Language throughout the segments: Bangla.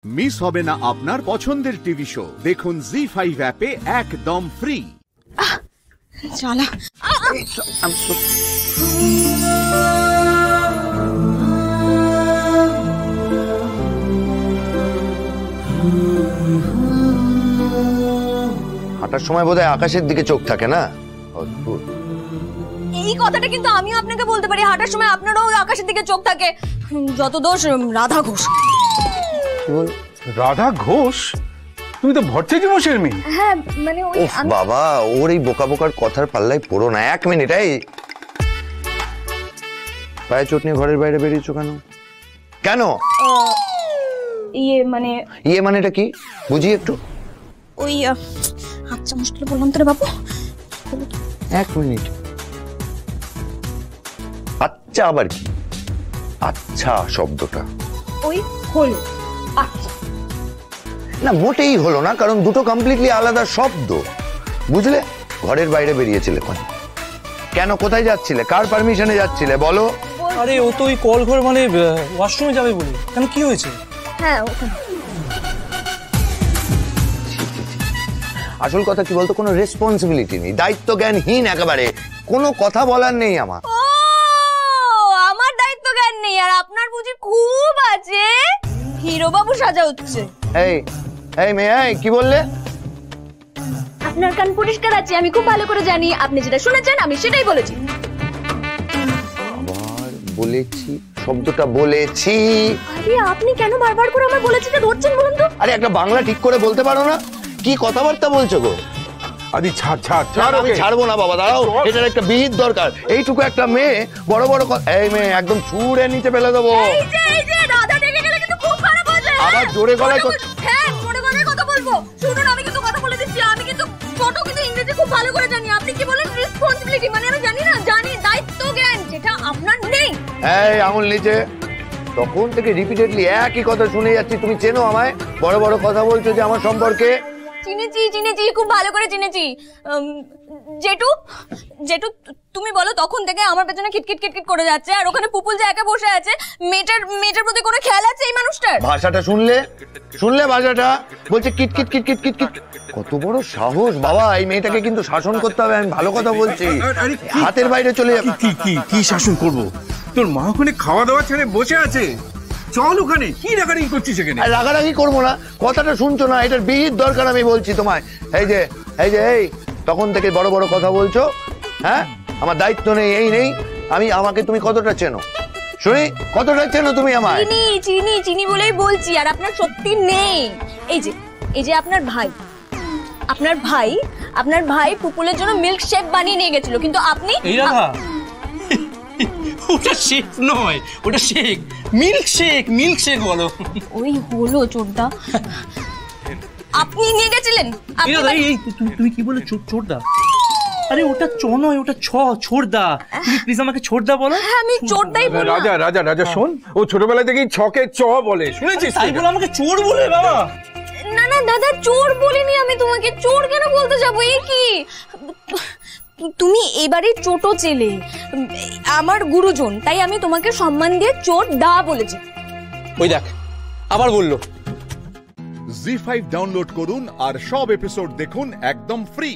মিস হবে না আপনার পছন্দের টিভি শো। দেখুন জি5 অ্যাপে একদম ফ্রি। চালা হাঁটার সময় বোধহয় আকাশের দিকে চোখ থাকে না? এই কথাটা কিন্তু আমিও আপনাকে বলতে পারি, হাঁটার সময় আপনারও আকাশের দিকে চোখ থাকে। যত দোষ রাধা ঘোষ। রাধা ঘোষ? তুমি তো ভট্টাচার্য মশাইয়ের মেয়ে। হ্যাঁ মানে ওই বাবা, ওর এই বোকা বোকার কথার পাল্লায় পড়ো না। 1 মিনিট। এই পায়ে চোট নিয়ে ঘরের বাইরে বেরিয়েছো কেন? কেন? ইয়ে মানেটা কি বুঝি একটু? ওই আচ্ছা মুশকিল বললাম তো রে বাবু। 1 মিনিট। আচ্ছা আবার কি? আচ্ছা শব্দটা ওই হলো আচ্ছা না, মোটেই হলো না, কারণ দুটো কমপ্লিটলি আলাদা শব্দ, বুঝলে? ঘরের বাইরে বেরিয়েছিলে কেন? কোথায় যাচ্ছিলে? কার পারমিশনে যাচ্ছিলে বলো? আরে ও তো ওই কল ঘর মানে ওয়াশরুমে যাবে বলে। কেন, কি হয়েছে? হ্যাঁ ওখানে। আসল কথা কি বলতো, কোনো রেসপন্সিবিলিটি নেই, দায়িত্ব জ্ঞানহীন একেবারে, কোনো কথা বলার নেই আমার। ও আমার দায়িত্ব জ্ঞান নেই, আর আপনার বুঝি খুব আছে। হিরো বাবু সাজা হচ্ছে। এই মেয়ে, কি বললে? আপনার কান পরিষ্কার আছে, আমি খুব ভালো করে জানি। আপনি যেটা শুনেছেন আমি সেটাই বলেছি। আবার বলেছি শব্দটা বলেছি। আরে আপনি কেন বারবার করে আমার বলেছিটা ধরছেন বলুন তো? আরে একটা বাংলা ঠিক করে বলতে পারো না? কি কথাবার্তা বলছো গো? আদি ছাড়। আমি ছাড়বো না বাবা, দাঁড়াও, এটার একটা বিহিত দরকার। এইটুকু একটা মেয়ে বড় বড় এই মেয়ে একদম ছুঁড়ে নিচে ফেলে দেবো। এই যে রাধা ডেকে গেলে কিন্তু খুব খারাপ হয়ে যায়। আবার জোরে গলায় হ্যাঁ জোরে গলায় কথা বলবো। শুনুন আমি কিন্তু কথা বলে দিচ্ছি, আমি কিন্তু ছোট কিন্তু ইংরেজি খুব ভালো করে জানি। আপনি কি বলেন রেসপন্সিবিলিটি, মানে আমি জানি না, জানি দায়িত্ব জ্ঞান, যেটা আপনার নেই। এই আঙুল নিচে। তখন থেকে রিপিটেডলি একই কথা শুনে যাচ্ছি। তুমি চেনো আমায়? বড় বড় কথা বলছো যে আমার সম্পর্কে। চিনেছি খুব ভালো করে চিনেছি। জেঠু তুমি বলো তখন থেকে আমার পেছনে খিটখিট করে যাচ্ছে, আর ওখানে পুপুল যে একা বসে আছে, মেয়েটার প্রতি কোনো খেয়াল আছে এই মানুষটার? ভাষাটা শুনলে ভাষাটা বলছে কিটকিট। কত বড় সাহস বাবা! এই মেয়েটাকে কিন্তু শাসন করতে হবে। আমি ভালো কথা বলছি, হাতের বাইরে চলে যাবে। কি শাসন করব? তোর মা ওখানে খাওয়া দাওয়া ছেড়ে বসে আছে, চল ওখানে। কি রাগারাগি করছিস এখানে? রাগারাগি করবো না, কথাটা শুনছো না? এটার বিহিত দরকার, আমি বলছি তোমায়। এই তখন থেকে বড় বড় কথা বলছো। হ্যাঁ, আমার দায়িত্ব নেই, এই নেই। আমাকে তুমি কতটা চেনো শুনি? কতটা চেনো তুমি আমায়? চিনি বলেই বলছি। আর আপনার সত্যি নেই। এই যে আপনার ভাই পুপুলের জন্য মিল্ক শেক বানিয়ে নিয়ে গেছিল, কিন্তু আপনি এই রাধা ওটা শেক নয়, ওটা শেক, মিল্ক শেক বলো। ওই হলো চোরদা, আপনি নিয়ে গেছিলেন। তুমি কি বলে চোরদা? আরে ওটা চ নয়, ওটা ছোড়দা। তুমি প্লিজ আমাকে ছোড়দা বলো। হ্যাঁ আমি চোরদাই বলি। রাজা শোন, ও ছোটবেলা থেকেই ছকে চ বলে, শুনেছিস? তাই বলে আমাকে চোর বলে বাবা? না দাদা, চোর বলিনি আমি তোমাকে। চোর কেন বলতে যাবো? এই কি, তুমি এবারে ছোট ছেলে, আমার গুরুজন, তাই আমি তোমাকে সম্মান দিয়ে চোর দা বলেছি। ওই দেখ আবার বললো। জি5 ডাউনলোড করুন আর সব এপিসোড দেখুন একদম ফ্রি।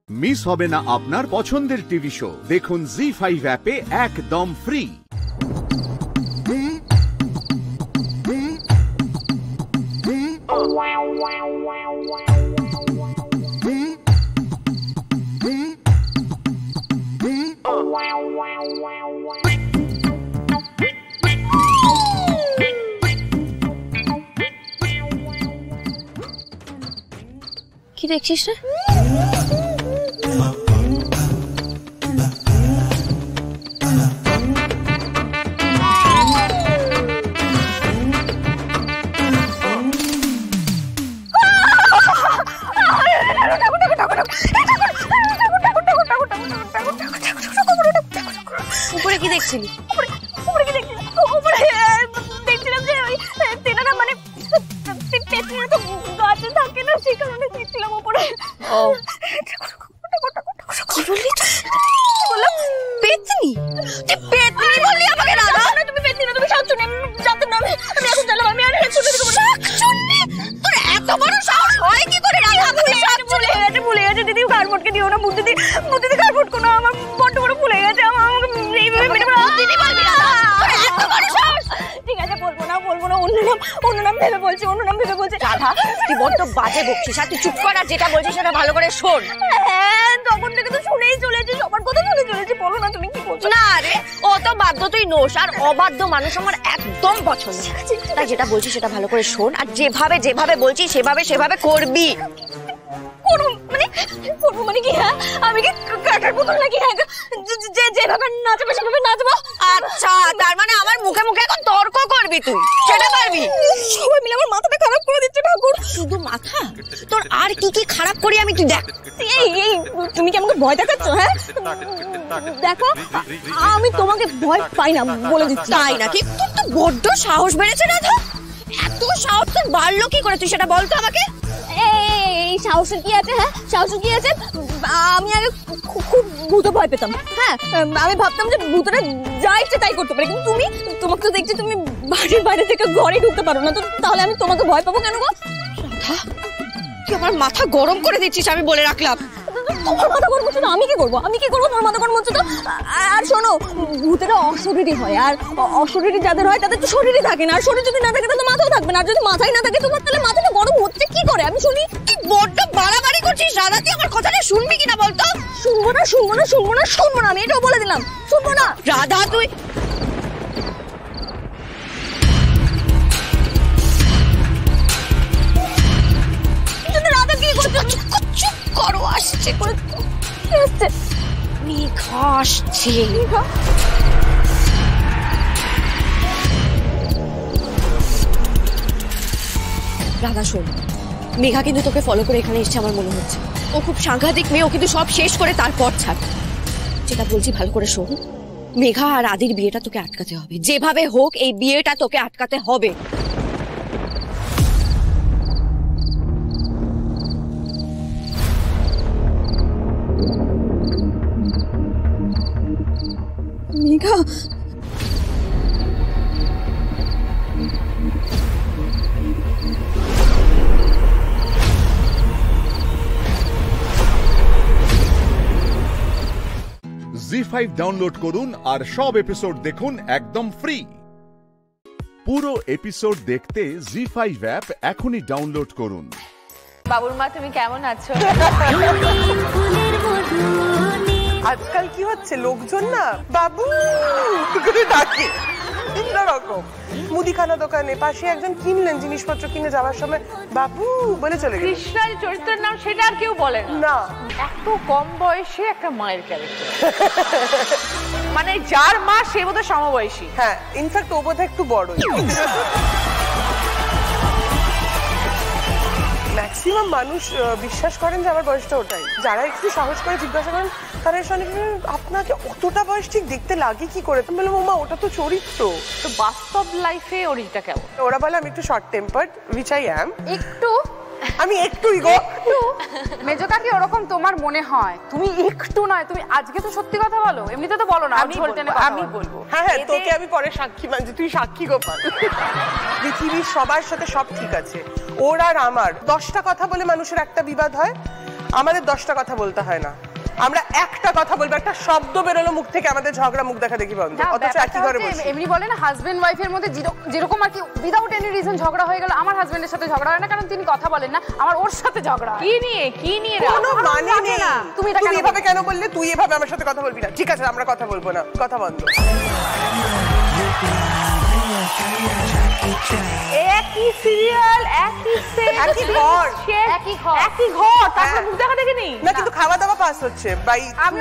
মিস হবে না আপনার পছন্দের টিভি শো। দেখুন জি5 অ্যাপে একদম ফ্রি। কি দেখছিস রে? উপরে কি দেখছিলি? দেখছিলাম যে ওই তেনারা মানে পেছনে তো গাছে থাকে না, সেই কারণে দেখছিলাম উপরে। পেতনি বললি আমাকে? রাধা তুমি পেতনি না, তুমি শান্তনি। জানতাম না আমি এখন জানলাম। আমি আর অন্য নাম ভেবে বলছি, অন্য নাম ভেবে বলছি। রাধা তুই বড্ড বাজে বকছিস, আর তুই চুপ কর, আর যেটা বলছিস সেটা ভালো করে শোন। হ্যাঁ, তখন থেকে তো শুনেই চলেছি, সবার কথা শুনে চলেছি। বলো না তুমি কি বলছো? না রে, ও তো বাধ্য তুই নোস, আর অবাধ্য মানুষ আমার একদম পছন্দ। তাই যেটা বলছিস সেটা ভালো করে শোন, আর যেভাবে যেভাবে বলছিস সেভাবে সেভাবে করবি। করবো মানে কি? হ্যাঁ, আমি কি কাটার পুতুল নাকি? হ্যাঁ, যেভাবে নাচবে সেভাবে নাচবো। আচ্ছা, তার মানে আমার মুখে মুখে এখন তর্ক করবি তুই, সেটা পারবি? সবাই মিলে আমার মাথাটা খারাপ করে দিচ্ছে ঠাকুর। শুধু মাথা? তোর আর কি কি খারাপ করি আমি, তুই দেখ। এই তুমি কি আমাকে ভয় দেখাচ্ছ? হ্যাঁ দেখো, আমি তোমাকে ভয় পাই না বলে দিচ্ছি। তাই নাকি? তোর তো বড্ড সাহস বেড়েছে রাধা। এত সাহস তোর বাড়লো কি করে, তুই সেটা বল তো আমাকে। এই সাহসের কি আছে? হ্যাঁ, সাহসের কি আছে? আমি আগে খুব ভূতে ভয় পেতাম। হ্যাঁ, আমি ভাবতাম যে ভূতরা যা ইচ্ছে তাই করতে পারে, কিন্তু তোমাকে তো দেখছি তুমি বাড়ির বাইরে থেকে ঘরে ঢুকতে পারো না, তো তাহলে আমি তোমাকে ভয় পাবো কেন গো? রাধা, তুই আমার মাথা গরম করে দিচ্ছিস, আমি বলে রাখলাম। তোমার মাথা গরম হচ্ছে তো আমি কি করবো? আমি কি করবো? তোমার মাথা গরম হচ্ছে তো। আর শোনো, ভূতেরা অশরীরী হয়, আর অশরীরী যাদের হয় তাদের তো শরীরই থাকে না, আর শরীর যদি না থাকে তাহলে মাথাও থাকবে না, আর যদি মাথায় না থাকে তোমার তাহলে মাথাটা গরম হচ্ছে কি করে? আমি শুনি। তুই বড্ড বাড়াবাড়ি করছিস রাধা, তুই আমার কথাটা শুনবি কিনা বলতো? শুনবো না, শুনবো না, শুনবো না, শুনবো না, আমি এটাও বলে দিলাম, শুনবো না। রাধা তুই রাধা কি করছো? চুপ করো, আসছে করে মেঘা আসছে। রাধা শোন, মেঘা কিন্তু তোকে ফলো করে এখানে এসছে আমার মনে হচ্ছে। ও খুব সাংঘাতিক মেয়ে, ও কিন্তু সব শেষ করে তারপর ছাড়। যেটা বলছি ভালো করে শোন, মেঘা আর আদির বিয়েটা তোকে আটকাতে হবে, যেভাবে হোক এই বিয়েটা তোকে আটকাতে হবে। মেঘা, জি5 ডাউনলোড করুন আর সব এপিসোড দেখুন একদম ফ্রি। পুরো এপিসোড দেখতে জি5 অ্যাপ এখনই ডাউনলোড করুন। বাবুর মা, তুমি কেমন আছো? আজকাল কি হচ্ছে, লোকজন না বাবু করে ডাকে বিভিন্ন রকম। মুদিখানা দোকানে পাশে একজন কিনলেন, জিনিসপত্র কিনে যাওয়ার সময় বাবু বলে চলে গেল। কৃষ্ণার চরিত্রের নাম সেটা আর কেউ বলে না। এত কম বয়সে একটা মায়ের ক্যারেক্টার, মানে যার মা সে বোধহয় সমবয়সী। হ্যাঁ, ইনফ্যাক্ট ও বোধহয় একটু বড়। ম্যাক্সিমাম মানুষ বিশ্বাস করেন যে আমার বয়সটা ওটাই। যারা একটু সাহস করে জিজ্ঞাসা করেন তারা এসে অনেক আপনাকে অতটা বয়স ঠিক দেখতে লাগে কি করে? তুমি বললাম ওমা ওটা তো চরিত্র। তো বাস্তব লাইফে ওরিটা কেমন? ওরা বলে আমি একটু short tempered, which I am. একটু আমি একটুই গো। মেজো কাকি ওরকম তোমার মনে হয়? তুমি একটু নয়, তুমি আজকে তো সত্যি কথা বলো, এমনিতে তো বলো না। আমি বলবো। হ্যাঁ হ্যাঁ, তোকে আমি পরে সাক্ষী মানছি, তুই সাক্ষী গোপাল। পৃথিবীর সবার সাথে সব ঠিক আছে, ওর আর আমার 10টা কথা বলে মানুষের একটা বিবাদ হয়, আমাদের 10টা কথা বলতে হয় না। আমরা একটা কথা বলবো, একটা শব্দ বেরোলো মুখ থেকে আমাদের ঝগড়া মুখ দেখা দেখি বন্ধ, অথচ একই ঘরে বসে। এমনি বলে না হাজবেন্ড ওয়াইফের মধ্যে যেরকম আর কি উইদাউট এনি রিজন ঝগড়া হয়ে গেল, আমার হাজবেন্ডের সাথে ঝগড়া হয় না কারণ তিনি কথা বলেন না, আমার ওর সাথে ঝগড়া হয়। কি নিয়ে কোনো মানে নেই। তুমি এভাবে কেন বললে? তুই এভাবে আমার সাথে কথা বলবি না। ঠিক আছে, আমরা কথা বলবো না, কথা বন্ধ। একই সিরিয়াল, একই সেট, একই ঘর, একই ঘর, তারপর মুখ দেখা দেখে নেই না, কিন্তু খাওয়া দাওয়া পাস হচ্ছে বাই। আমি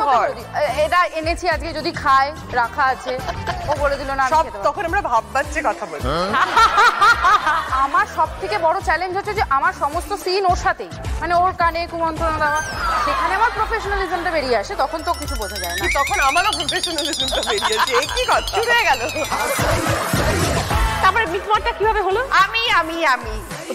এটা এনেছি আজকে, যদি খায় রাখা আছে, ও বলে দিল না সব। তখন আমরা ভাববাচ্চে কথা বলি। আমার সব থেকে বড় চ্যালেঞ্জ হচ্ছে যে আমার সমস্ত সিন ওর সাথেই, মানে ওর কানে কুমন্ত্রণা দেওয়া, সেখানে আমার প্রফেশনালিজমটা বেরিয়ে আসে, তখন তো কিছু বোঝা যায় না। তখন আমারও প্রফেশনালিজমটা বেরিয়েছে, একই কথা শুরু হয়ে গেল। তারপরে মিটমাটটা কিভাবে হলো? আমি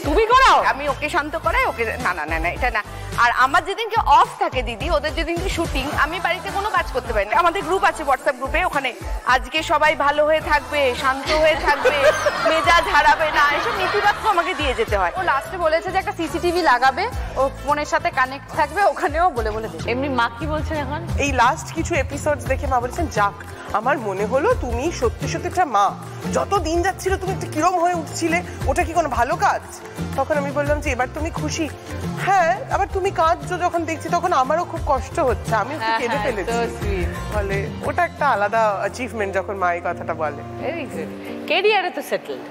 তুমি করাও? আমি ওকে শান্ত করাই, ওকে। না না না না, এটা না, আর আমার যেদিনকে অফ থাকে দিদি, ওদের যেদিনকে শুটিং, আমি বাড়িতে কোনো কাজ করতে পারি না। আমাদের গ্রুপ আছে হোয়াটসঅ্যাপ গ্রুপে, ওখানে আজকে সবাই ভালো হয়ে থাকবে, শান্ত হয়ে থাকবে, মেজাজ হারাবে না, এসব নীতিবাক্য আমাকে দিয়ে যেতে হয়। ও লাস্টে বলেছে যে একটা সিসিটিভি লাগাবে, ও ফোনের সাথে কানেক্ট থাকবে, ওখানেও বলে বলে দেবে। এমনি মা কি বলছেন এখন? এই লাস্ট কিছু এপিসোডস দেখে মা বলেছেন যাক, আমার মনে হলো তুমি সত্যি সত্যি একটা মা। যত দিন যাচ্ছিল তুমি একটু কিরম হয়ে উঠছিলে, ওটা কি কোনো ভালো কাজ? তখন আমি বললাম যে এবার তুমি খুশি। হ্যাঁ, আবার তুমি কাঁদছো যখন দেখছি তখন আমারও খুব কষ্ট হচ্ছে, আমি একটু কেঁদে ফেলেছি। বলে ওটা একটা আলাদা অ্যাচিভমেন্ট যখন মা এই কথাটা বলে। Very good. কেরিয়ারে তো সেটেলড।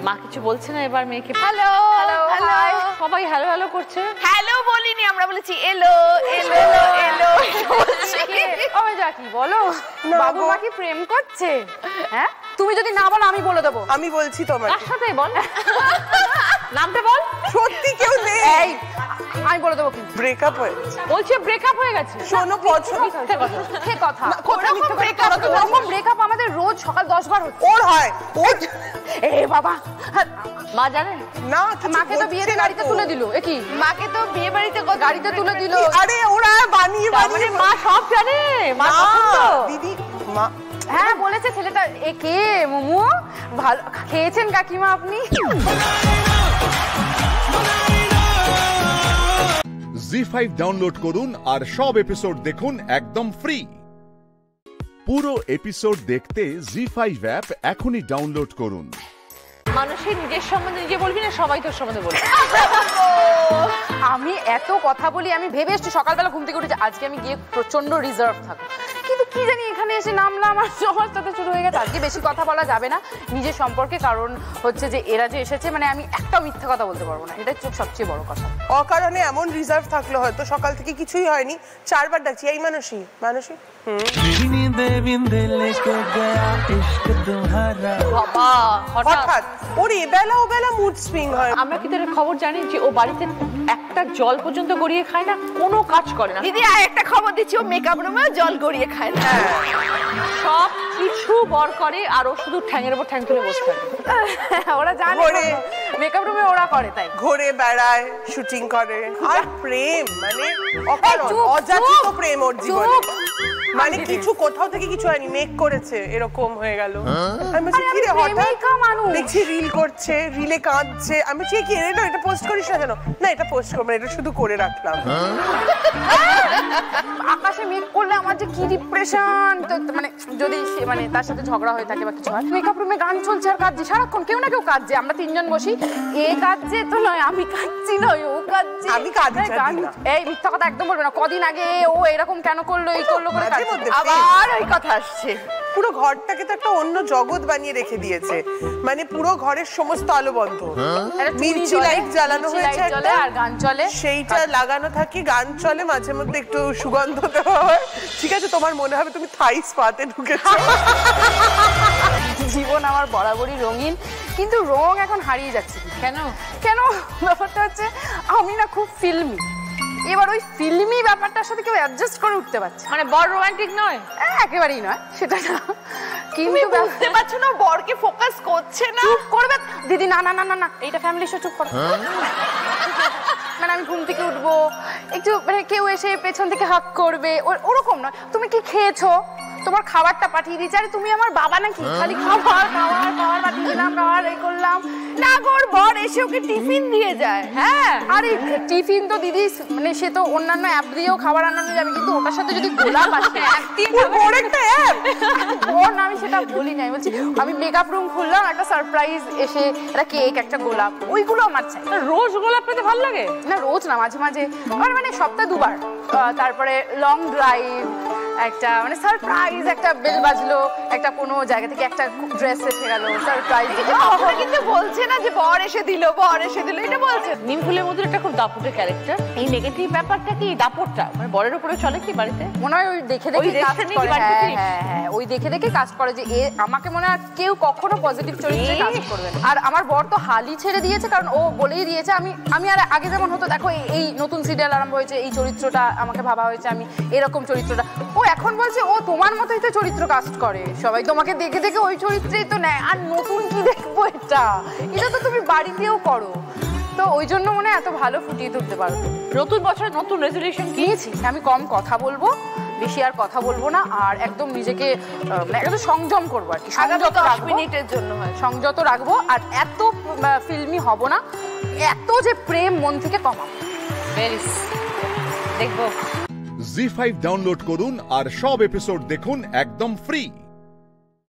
মা কিছু বলছে না এবার মেয়েকে? হ্যালো হ্যালো, সবাই হ্যালো হ্যালো করছে। হ্যালো বলিনি, আমরা বলেছি এলো এলো এলো। ওই যা কি বলো, বাবু মা কি প্রেম করছে? হ্যাঁ, তুমি যদি না বলো আমি বলে দেবো। আমি বলছি তোমার কার সাথে বল, নামটা বল। সত্যি কেউ নেই, এই আমি বলে দেবো কিন্তু। ব্রেকআপ হয়েছে। বলছে ব্রেকআপ হয়ে গেছে। শোনো পছন্দ কথা কোথায় মিথ্যে কথা বলো? ওরকম ব্রেকআপ আমাদের রোজ সকাল 10 বার হচ্ছে। ওর হয় ওর। এ বাবা, মা জানে না, মাকে তো বিয়েতে গাড়িতে তুলে দিল। এ কি, মাকে তো বিয়ে বাড়িতে গাড়িতে তুলে দিল? আরে ওরা বানিয়ে বানিয়ে। মা সব জানে, মা পছন্দ। দিদি মা হ্যাঁ বলেছে ছেলেটা। এ কে মোমো? ভালো খেয়েছেন কাকিমা আপনি? জি5 ডাউনলোড করুন আর সব এপিসোড দেখুন একদম ফ্রি। পুরো এপিসোড দেখতে জি5 অ্যাপ এখনই ডাউনলোড করুন। মানুষের নিজের সম্বন্ধে নিজে বলবি না, সবাই তোর সম্বন্ধে বলবি। আমি এত কথা বলি, আমি ভেবে এসছি সকালবেলা ঘুম থেকে উঠেছি আজকে আমি গিয়ে প্রচন্ড রিজার্ভ থাকবো, কিন্তু কি জানি এখানে এসে নামলাম আর সমাজটাতে শুরু হয়ে গেছে। আজকে বেশি কথা বলা যাবে না নিজের সম্পর্কে, কারণ হচ্ছে যে এরা যে এসেছে, মানে আমি একটা মিথ্যা কথা বলতে পারবো না, এটা সবচেয়ে বড় কথা। অকারণে এমন রিজার্ভ থাকলো, হয়তো সকাল থেকে কিছুই হয়নি, 4 বার ডাকছি এই মানসী মানসী। বাবা হঠাৎ ওর এবেলা ওবেলা মুড সুইং হয়। আমরা কি তোর খবর জানি যে ও বাড়িতে একটা জল পর্যন্ত গড়িয়ে খায় না, কোনো কাজ করে না। দিদি আর একটা খবর দিচ্ছি, ও মেকআপ রুমেও জল গড়িয়ে খায় না। সব কিছু বর করে আর ও শুধু ঠ্যাঙের উপর ঠ্যাং তুলে বসে থাকে। ওরা জানে মেকআপ রুমে ওরা করে, তাই ঘুরে বেড়ায়, শুটিং করে। আর প্রেম মানে অকারণ, অযাচিত প্রেম ওর জীবনে। মানে কিছু কোথাও থেকে কিছু হয়নি, মেক করেছে এরকম হয়ে গেল। আমি বলছি কি রে, হঠাৎ দেখছি রিল করছে, রিলে কাঁদছে। আমি বলছি কি রে, এটা পোস্ট করিস না কেন? না এটা পোস্ট করবো না, এটা শুধু করে রাখলাম। আকাশে মেঘ করলে আমার যে কি ডিপ্রেশন, মানে যদি সে মানে তার সাথে ঝগড়া হয়ে থাকে বা কিছু হয়, মেকআপ রুমে গান চলছে আর কাঁদছে সারাক্ষণ, কেউ না কেউ কাঁদছে। আমরা 3 জন বসি, এ কাঁদছে তো নয়, আমি কাঁদছি নয়, ও কাঁদছে। আমি কাঁদছি না। এই মিথ্যা কথা একদম বলবে না। কদিন আগে ও এরকম কেন করলো, এই করলো করে আবার ওই কথা আসছে। পুরো ঘরটাকে তো একটা অন্য জগৎ বানিয়ে রেখে দিয়েছে, মানে পুরো ঘরের সমস্ত আলো বন্ধ, মির্চি লাইট জ্বালানো হয়েছে আর গান চলে, সেইটা লাগানো থাকে, গান চলে, মাঝে মধ্যে একটু সুগন্ধ দেওয়া হয়। ঠিক আছে, তোমার মনে হবে তুমি থাই স্পাতে ঢুকেছো। জীবন আমার বরাবরই রঙিন, কিন্তু রং এখন হারিয়ে যাচ্ছে। কেন কেন ব্যাপারটা হচ্ছে আমি না খুব ফিল্মি, এবার ওই ফিল্মি ব্যাপারটার সাথে কেউ অ্যাডজাস্ট করে উঠতে পারছে। মানে বড় রোমান্টিক নয়, একেবারেই নয়, সেটা না, কিন্তু বুঝতে পারছো না বরকে ফোকাস করছে না। চুপ করবে দিদি, না না না না না, এইটা ফ্যামিলি শো, চুপ করো। মানে আমি ঘুম থেকে উঠবো, একটু মানে কেউ এসে পেছন থেকে হাক করবে, ওরকম নয়। তুমি কি খেয়েছো, তোমার খাবারটা পাঠিয়ে দিয়েছি, আরে তুমি আমার বাবা নাকি খালি খাবার খাবার খাবার পাঠিয়ে দিলাম, খাবার এই করলাম না। গোর বর এসে ওকে টিফিন দিয়ে যায়। হ্যাঁ, আরে টিফিন তো দিদি মানে সে তো অন্যান্য অ্যাপ দিয়েও খাবার আনানো যাবে, কিন্তু ওটার সাথে যদি গোলাপ আসে ওর না, আমি সেটা বলি নাই, বলছি আমি মেকআপ রুম খুললাম, একটা সারপ্রাইজ এসে একটা কেক, একটা গোলাপ, ওইগুলো আমার চাই। রোজ গোলাপ পেতে ভালো লাগে না, রোজ না, মাঝে মাঝে, মানে সপ্তাহে 2 বার। তারপরে লং ড্রাইভ, একটা মানে সারপ্রাইজ, একটা বেল বাজলো, একটা কোনো জায়গা থেকে একটা ড্রেস এসে গেল, সারপ্রাইজ। কিন্তু বলছে না যে বর এসে দিল, বর এসে দিল, এটা বলছে। নিমফুলের মধ্যে একটা খুব দাপুটের ক্যারেক্টার। এই নেগেটিভ ব্যাপারটা কি, দাপটটা মানে বরের উপরে চলে কি বাড়িতে? মনে হয় ওই দেখে দেখে কাজ করে। হ্যাঁ, ওই দেখে দেখে কাজ করে যে এ আমাকে মনে হয় কেউ কখনো পজিটিভ চরিত্রে কাজ করবে না। আর আমার বর তো হালই ছেড়ে দিয়েছে, কারণ ও বলেই দিয়েছে আমি আর আগে যেমন হতো, দেখো এই নতুন সিরিয়াল আরম্ভ হয়েছে, এই চরিত্রটা আমাকে ভাবা হয়েছে, আমি এরকম চরিত্রটা, ও এখন বলছে ও তোমার মতোই তো চরিত্র কাস্ট করে, সবাই তোমাকে দেখে দেখে ওই চরিত্রেই তো নেয়, আর নতুন কি দেখবো, এটা তো তুমি বাড়িতেও করো। তো ওই জন্য মনে হয় এত ভালো ফুটিয়ে তুলতে পারো। নতুন বছর নতুন রেজলিউশন নিয়েছি আমি কম কথা বলবো, বেশি আর কথা বলবো না, আর একদম নিজেকে একদম সংযম করবো আর কি, সংযত রাখবো, মিনিটের জন্য হয় সংযত রাখবো, আর এত ফিল্মি হব না, এত যে প্রেম মন থেকে কমাবো। দেখবো। জি5 ডাউনলোড করুন আর সব এপিসোড দেখুন একদম ফ্রি।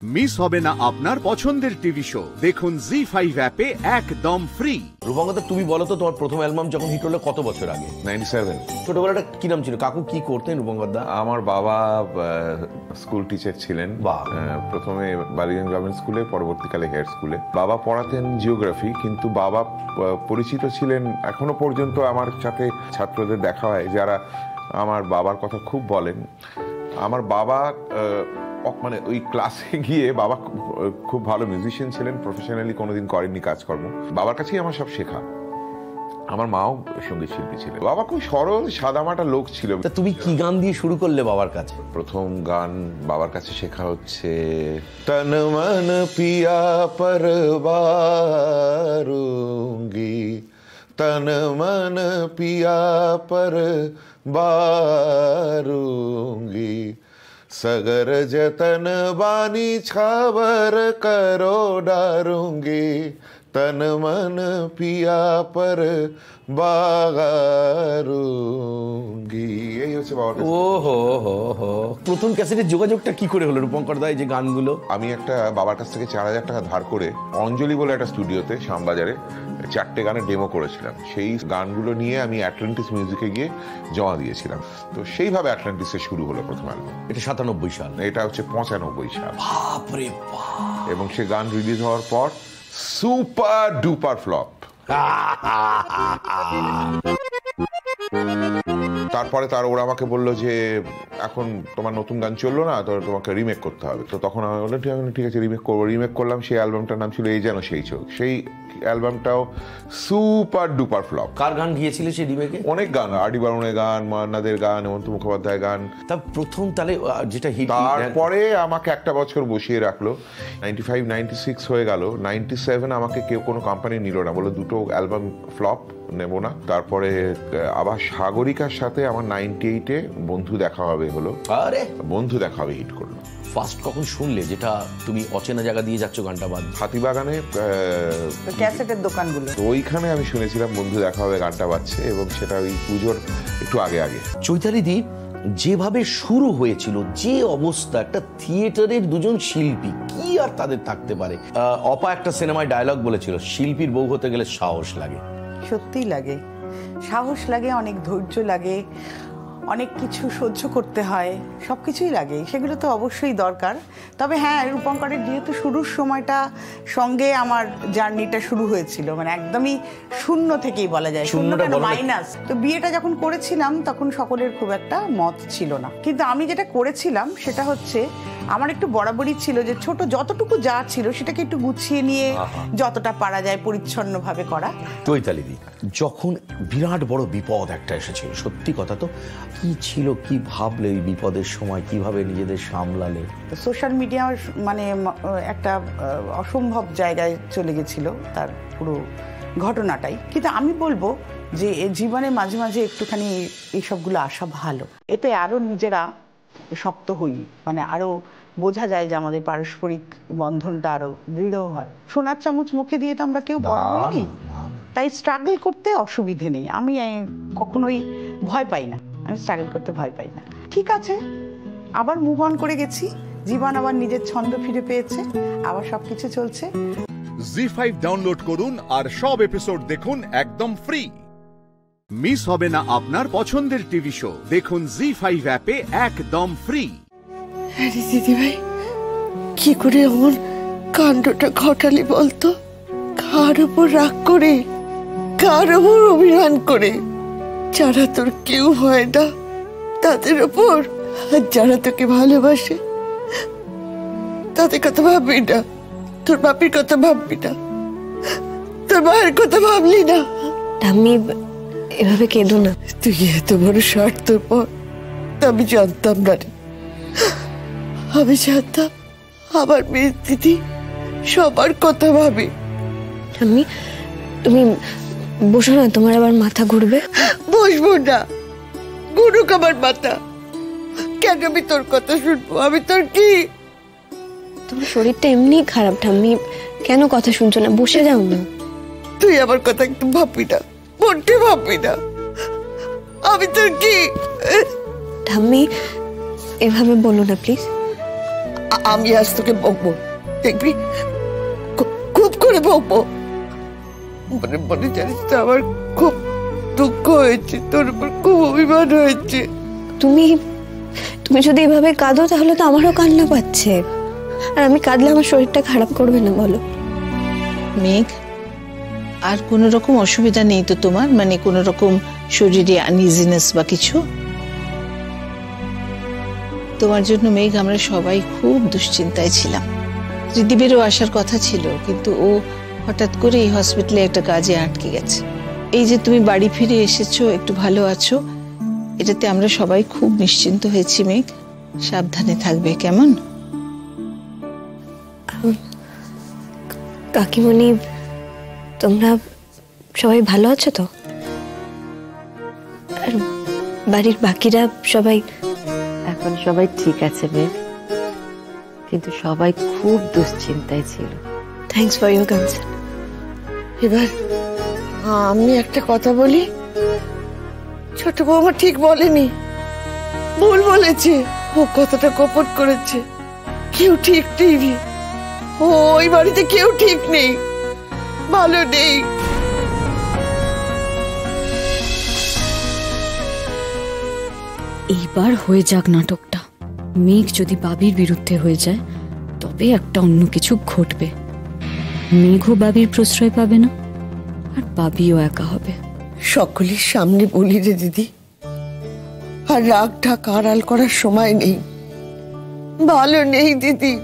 মিস হবে না আপনার পছন্দের টিভি শো, দেখুন জি5 অ্যাপে একদম ফ্রি। রূপঙ্কর, তুমি বলো তো তোমার প্রথম অ্যালবাম যখন হিট হলো কত বছর আগে? 97। ছোটবেলাটা কি নাম ছিল? কাকু কি করতেন রূপঙ্কর দা? আমার বাবা স্কুল টিচার ছিলেন, প্রথমে বালিগঞ্জ গভর্নমেন্ট স্কুলে, পরবর্তীকালে হেয়ার স্কুলে। বাবা পড়াতেন জিওগ্রাফি, কিন্তু বাবা পরিচিত ছিলেন, এখনো পর্যন্ত আমার সাথে ছাত্রদের দেখা হয় যারা আমার বাবার কথা খুব বলেন। আমার বাবা মানে ওই ক্লাসে গিয়ে, বাবা খুব ভালো মিউজিশিয়ান ছিলেন, প্রফেশনালি কোনোদিন করেননি কাজকর্ম, বাবার কাছেই আমার সব শেখা। আমার মাও সঙ্গীত শিল্পী ছিলেন। বাবা খুব সরল সাদামাটা লোক ছিল। তুমি কি গান দিয়ে শুরু করলে বাবার কাছে? প্রথম গান বাবার কাছে শেখা হচ্ছে তন মন পিয়া পরবারুঙ্গি, তন মন পিয়া পরবারুঙ্গি, सगर जतन बानी छावर करो डारूंगी, तन मन पिया पर बागारूंगी। এই হচ্ছে বাবার। ওহো হো হো, প্রথম ক্যাসেটের যোগাযোগটা কি করে হলো রূপঙ্কর দা? এই যে গানগুলো আমি একটা বাবার কাছ থেকে 4000 টাকা ধার করে অঞ্জলি বলে একটা স্টুডিওতে শ্যামবাজারে 4টে গানের ডেমো করেছিলাম। সেই গানগুলো নিয়ে আমি অ্যাটলান্টিস মিউজিকে গিয়ে জমা দিয়েছিলাম। তো সেইভাবে অ্যাটলান্টিসে শুরু হলো প্রথম অ্যালবাম। এটা 97 সাল, এটা হচ্ছে 95 সাল। বাপরে বাপ! এবং সে গান রিলিজ হওয়ার পর সুপার ডুপার ফ্লপ। তারপরে ওরা আমাকে বললো যে এখন তোমার নতুন গান চললো না, তো তোমাকে রিমেক করতে হবে। তো তখন আমি বললাম ঠিক আছে রিমেক করবো। রিমেক করলাম। সেই অ্যালবামটার নাম ছিল এই যেন সেই চোখ। সেই অ্যালবামটাও সুপার ডুপার ফ্লপ। কার গান গিয়েছিল সেই রিমেকে? অনেক গান, আর.ডি. বর্মনের গান, মান্নাদের গান, হেমন্ত মুখোপাধ্যায়ের গান। তা প্রথম তাহলে যেটা হিট, তারপরে আমাকে একটা বছর বসিয়ে রাখলো। 95-96 হয়ে গেল। 97 আমাকে কেউ কোনো কোম্পানি নিল না, বললো দুটো অ্যালবাম ফ্লপ, নেব না। তারপরে আবার সাগরিকার সাথে আমার 98-এ বন্ধু দেখা হবে হলো। আরে বন্ধু দেখা হবে হিট করলো। ফার্স্ট কখন শুনলে যেটা তুমি অচেনা জায়গা দিয়ে যাচ্ছ গানটা বাদ? হাতিবাগানে ক্যাসেটের দোকানগুলো, তো ওইখানে আমি শুনেছিলাম বন্ধু দেখা হবে গানটা বাজছে, এবং সেটা ওই পুজোর একটু আগে আগে। চৈতালি দি, যেভাবে শুরু হয়েছিল, যে অবস্থা, একটা থিয়েটারের দুজন শিল্পী, কি আর তাদের থাকতে পারে? অপা একটা সিনেমায় ডায়লগ বলেছিল, শিল্পীর বউ হতে গেলে সাহস লাগে। সত্যিই লাগে, সাহস লাগে, অনেক ধৈর্য লাগে, অনেক কিছু সহ্য করতে হয়, সব কিছুই লাগে, সেগুলো তো অবশ্যই দরকার। তবে হ্যাঁ, রূপঙ্করের যেহেতু শুরুর সময়টা সঙ্গে আমার জার্নিটা শুরু হয়েছিল, মানে একদমই শূন্য থেকেই বলা যায়, শূন্যটা মাইনাস। তো বিয়েটা যখন করেছিলাম তখন সকলের খুব একটা মত ছিল না, কিন্তু আমি যেটা করেছিলাম সেটা হচ্ছে আমার একটু বরাবরই ছিল যে ছোট যতটুকু যা ছিল সেটাকে একটু গুছিয়ে নিয়ে যতটা পারা যায় পরিচ্ছন্নভাবে করা। চৈতালি দি, যখন বিরাট বড় বিপদ একটা এসেছিল, সত্যি কথা তো, কি ছিল, কি ভাবলে এই বিপদের সময়, কিভাবে নিজেদের সামলালে? সোশ্যাল মিডিয়া মানে একটা অসম্ভব জায়গায় চলে গেছিল তার পুরো ঘটনাটাই। কিন্তু আমি বলবো যে জীবনে মাঝে মাঝে একটুখানি এইসবগুলো আসা ভালো, এতে আরো নিজেরা শক্ত হই, মানে আরো বোঝা যায় যে আমাদের পারস্পরিক বন্ধনটা আরো দৃঢ় হয়। সোনার চামচ মুখে দিয়ে তো আমরা কেউ বড়, তাই স্ট্রাগল করতে অসুবিধে নেই। আমি কখনোই ভয় পাই না, আমি স্ট্রাগল করতে ভয় পাই না। ঠিক আছে, আবার মুভ অন করে গেছি, জীবন আবার নিজের ছন্দ ফিরে পেয়েছে, আবার সবকিছু চলছে। জি5 ডাউনলোড করুন আর সব এপিসোড দেখুন একদম ফ্রি। মিস হবে না আপনার পছন্দের টিভি শো, দেখুন জি5 অ্যাপে একদম ফ্রি। আরে দিদি ভাই, কি করে এমন কাণ্ডটা ঘটালি বলতো? কার উপর রাগ করে, কার উপর অভিমান করে? যারা তোর কেউ হয় না তাদের উপর, আর যারা তোকে ভালোবাসে তাদের কথা ভাববি না, তোর বাপির কথা ভাববি না, তোর মায়ের কথা ভাবলি না। আমি এভাবে কেঁদো না। তুই এত বড় স্বার্থের পর আমি জানতাম না রে, আমি জানতাম আমার মেয়ে দিদি সবার কথা ভাবে। তুমি বসো না, তোমার আবার মাথা ঘুরবে। বসবো না, ঘুরুক আমার মাথা। কেন আমি তোর কথা শুনবো? আমি তোর কি? তোমার শরীরটা এমনি খারাপ ঠাম্মি, কেন কথা শুনছো না? বসে যাও না। তুই আমার কথা একদম ভাববি না, মোটে ভাববি না। আমি তোর কি? ঠাম্মি এভাবে বলো না প্লিজ। আমি আজ তোকে বকবো, দেখবি, খুব করে বকবো। মনে মনে জানিস তো আমার খুব দুঃখ হয়েছে, তোর উপর খুব অভিমান হয়েছে। তুমি যদি এভাবে কাঁদো তাহলে তো আমারও কান্না পাচ্ছে, আর আমি কাঁদলে আমার শরীরটা খারাপ করবে না বলো? মেঘ, আর কোনো রকম অসুবিধা নেই তো তোমার? মানে কোনো রকম শরীরে আনইজিনেস বা কিছু? তোমার জন্য মেঘ আমরা সবাই খুব দুশ্চিন্তায় ছিলাম। ত্রিদীপেরও আসার কথা ছিল, কিন্তু ও হঠাৎ করে এই হসপিটালে একটা কাজে আটকে গেছে। এই যে তুমি বাড়ি ফিরে এসেছো, একটু ভালো আছো, এটাতে আমরা সবাই খুব নিশ্চিন্ত হয়েছি। মেঘ, সাবধানে থাকবে, কেমন? কাকিমণি, তোমরা সবাই ভালো আছো তো? আর বাড়ির বাকিরা সবাই? এখন সবাই ঠিক আছে মেঘ, কিন্তু সবাই খুব দুশ্চিন্তায় ছিল। Thanks for your concern. এবার আমি একটা কথা বলি, ছোট বৌমা ঠিক বলেনি, ভুল বলেছে। ও কথাটা কপট করেছে। কেউ ঠিক নেই, ওই বাড়িতে কেউ ঠিক নেই, ভালো নেই। এইবার হয়ে যাক নাটকটা। মেঘ যদি বাবির বিরুদ্ধে হয়ে যায় তবে একটা অন্য কিছু ঘটবে। মেঘও বাবির প্রশ্রয় পাবে না, আর বাবিও একা হবে। সকলের সামনে বলি রে দিদি, আর রাগ ঢাক আড়াল করার সময় নেই। ভালো নেই দিদি,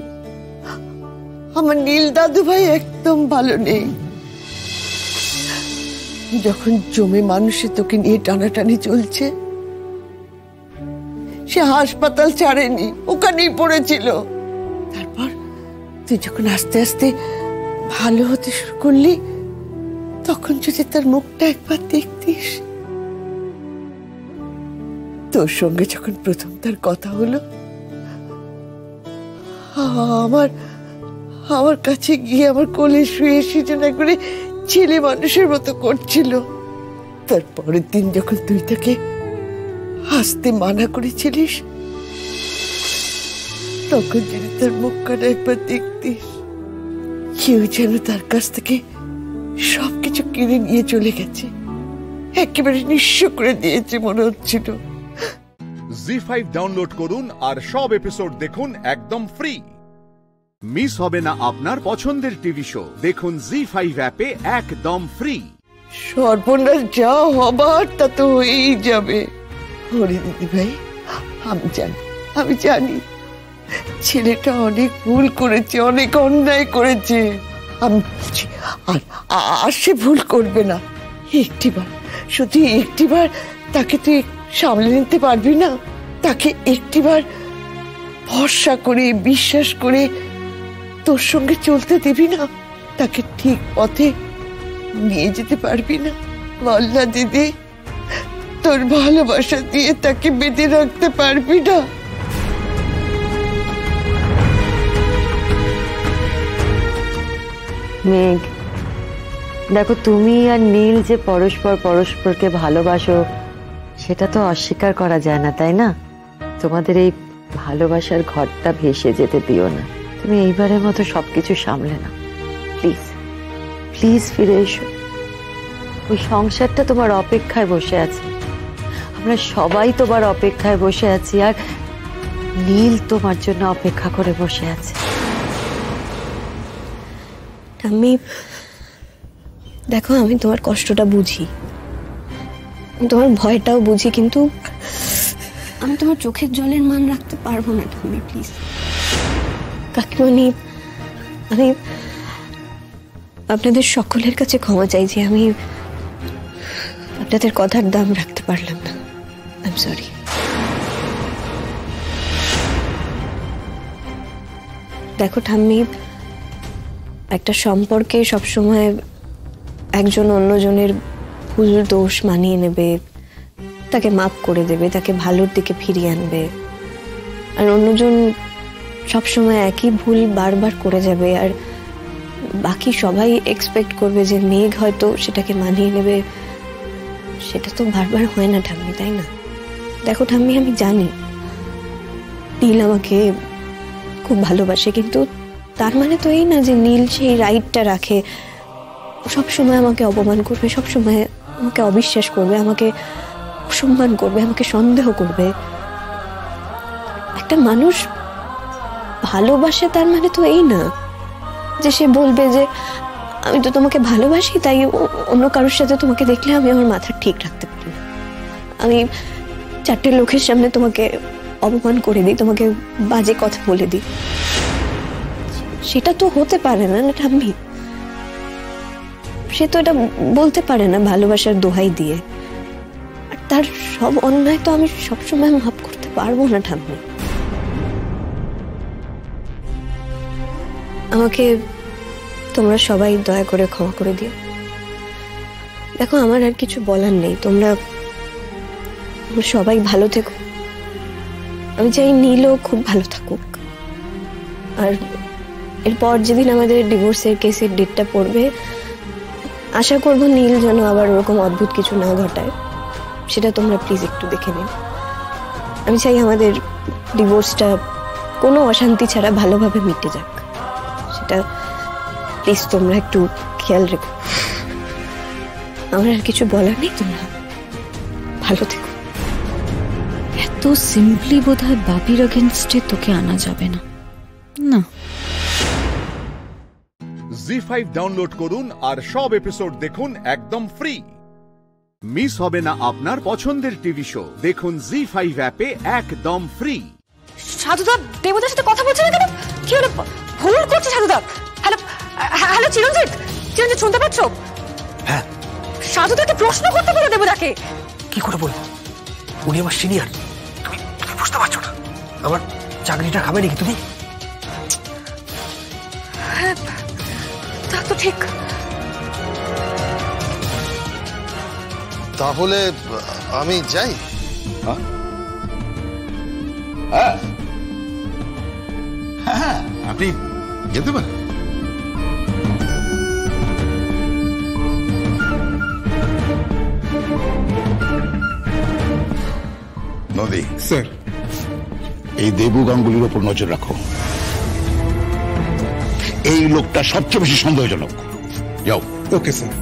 আমার নীল দাদু ভাই একদম ভালো নেই। যখন জমে মানুষে তোকে নিয়ে টানাটানি চলছে, সে হাসপাতাল ছাড়েনি, ওখানেই পড়েছিল। তারপর তুই যখন আস্তে আস্তে ভালো হতে শুরু করলি, তখন যদি তার মুখটা একবার দেখতিস। তোর সঙ্গে যখন প্রথম তার কথা হলো, আমার কাছে গিয়ে আমার কোলে শুয়ে সে যেন একবারে ছেলে মানুষের মতো করছিল। তারপরের দিন যখন তুই তাকে হাসতে মানা করেছিলিস, তখন যদি তার মুখখানা একবার দেখতিস, কেউ যেন তার কাছ থেকে সবকিছু কিনে নিয়ে চলে গেছে, একেবারে নিঃস্ব করে দিয়েছে মনে হচ্ছিল। জি5 ডাউনলোড করুন আর সব এপিসোড দেখুন একদম ফ্রি। মিস হবে না আপনার পছন্দের টিভি শো, দেখুন জি5 অ্যাপে একদম ফ্রি। সর্বনাশ যা হবার তা তো হয়েই যাবে। হরি দিদি ভাই, আমি জানি ছেলেটা অনেক ভুল করেছে, অনেক অন্যায় করেছে। আমি বলছি আর সে ভুল করবে না। একটিবার, শুধু একটিবার তাকে তুই সামলে নিতে পারবি না? তাকে একটিবার ভরসা করে, বিশ্বাস করে তোর সঙ্গে চলতে দিবি না? তাকে ঠিক পথে নিয়ে যেতে পারবি না? বল না দিদি, তোর ভালোবাসা দিয়ে তাকে বেঁধে রাখতে পারবি না? মেঘ, দেখো, তুমি আর নীল যে পরস্পরকে ভালোবাসো, সেটা তো অস্বীকার করা যায় না, তাই না? তোমাদের এই ভালোবাসার ঘরটা ভেসে যেতে দিও না। তুমি এইবারের মতো সবকিছু সামলে নাও, প্লিজ প্লিজ ফিরে এসো। ওই সংসারটা তোমার অপেক্ষায় বসে আছে, আমরা সবাই তোমার অপেক্ষায় বসে আছি, আর নীল তোমার জন্য অপেক্ষা করে বসে আছে। আমি দেখো, আমি তোমার কষ্টটা বুঝি, তোমার ভয়টাও বুঝি, কিন্তু আমি তোমার চোখের জলের মান রাখতে পারবো না। তুমি প্লিজ কাকিমণি, আমি আপনাদের সকলের কাছে ক্ষমা চাইছি। আমি আপনাদের কথার দাম রাখতে পারলাম না। I am sorry. দেখো ঠাম্মি, একটা সম্পর্কে সবসময় একজন অন্যজনের ভুল দোষ মানিয়ে নেবে, তাকে মাফ করে দেবে, তাকে ভালোর দিকে ফিরিয়ে আনবে। আর অন্যজন সবসময় একই ভুল বারবার করে যাবে, আর বাকি সবাই এক্সপেক্ট করবে যে মেঘ হয়তো সেটাকে মানিয়ে নেবে। সেটা তো বারবার হয় না ঠাম্মি, তাই না? দেখো ঠাম্মি, আমি জানি নীল আমাকে খুব ভালোবাসে, কিন্তু তার মানে তো এই না যে নীল সেই রাইটটা রাখে সবসময় আমাকে অপমান করবে, সবসময় আমাকে অবিশ্বাস করবে, আমাকে অসম্মান করবে, আমাকে সন্দেহ করবে। একটা মানুষ ভালোবাসে তার মানে তো এই না যে সে বলবে যে আমি তো তোমাকে ভালোবাসি, তাই অন্য কারোর সাথে তোমাকে দেখলে আমি আমার মাথা ঠিক রাখতে পারি না, আমি 4টে লোকের সামনে তোমাকে অপমান করে দিই, তোমাকে বাজে কথা বলে দিই। সেটা তো হতে পারে না না ঠাম্মি। সে তো এটা বলতে পারে না ভালোবাসার দোহাই দিয়ে। আর তার সব অন্যায় তো আমি সবসময় মাফ করতে পারবো না ঠাম্মি। আমাকে তোমরা সবাই দয়া করে ক্ষমা করে দিও। দেখো, আমার আর কিছু বলার নেই, তোমরা সবাই ভালো থেকো। আমি চাই নীলও খুব ভালো থাকুক। আর এরপর যেদিন আমাদের ডিভোর্সের কেসের ডেটটা পড়বে, আশা করবো নীল যেন আবার ওরকম অদ্ভুত কিছু না ঘটায়, সেটা তোমরা প্লিজ একটু দেখে নিন। আমি চাই আমাদের ডিভোর্সটা কোনো অশান্তি ছাড়া ভালোভাবে মিটে যাক, সেটা প্লিজ তোমরা একটু খেয়াল রেখো। আমার আর কিছু বলার নেই, তোমরা ভালো থেকো। এত সিম্পলি বোধহয় বাপির এগেইনস্টে তোকে আনা যাবে না। না, জি5 ডাউনলোড করুন আর সব এপিসোড দেখুন একদম ফ্রি। মিস হবে না আপনার পছন্দের টিভি শো, দেখুন জি5 অ্যাপে একদম ফ্রি। সাধুদা দেবতার সাথে কথা বলছে না কেন? কি হলো? ভুল করছে সাধুদা। হ্যালো হ্যালো চিরঞ্জিত, চিরঞ্জিত শুনতে পাচ্ছ? হ্যাঁ। সাধুদাকে প্রশ্ন করতে বলো দেবতাকে। কি করে বলবো? উনি আমার সিনিয়র, তুমি বুঝতে পারছো না? আমার চাকরিটা খাবে নাকি তুমি? হ্যাঁ, তা তো ঠিক। তাহলে আমি যাই? হ্যাঁ হ্যাঁ, আপনি যেতে পারেন। নদী স্যার, এই দেবু গাঙ্গুলির ওপর নজর রাখো। এই লোকটা সবচেয়ে বেশি সন্দেহজনক। যাও। Okay sir.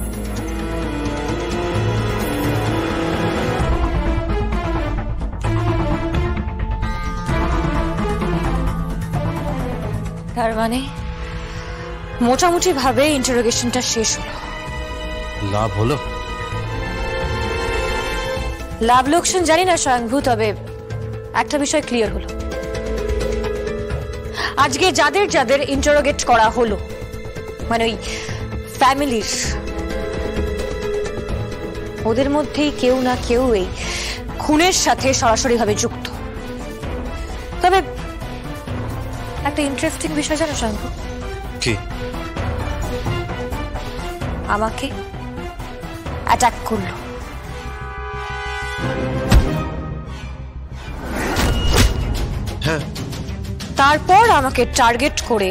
তার মানে মোটামুটি ভাবে ইন্টারোগেশনটা শেষ হলো। লাভ হলো? লাভ লোকসান জানি না স্বয়ংভূ, তবে একটা বিষয় ক্লিয়ার হলো। আজকে যাদের যাদের ইন্টারোগেট করা হলো, মানে ওই ফ্যামিলির, ওদের মধ্যেই কেউ না কেউ এই খুনের সাথে সরাসরি ভাবে যুক্ত। তবে একটা ইন্টারেস্টিং বিষয় জানো শঙ্কু? কি? আমাকে অ্যাটাক করলো। হ্যাঁ। তারপর আমাকে টার্গেট করে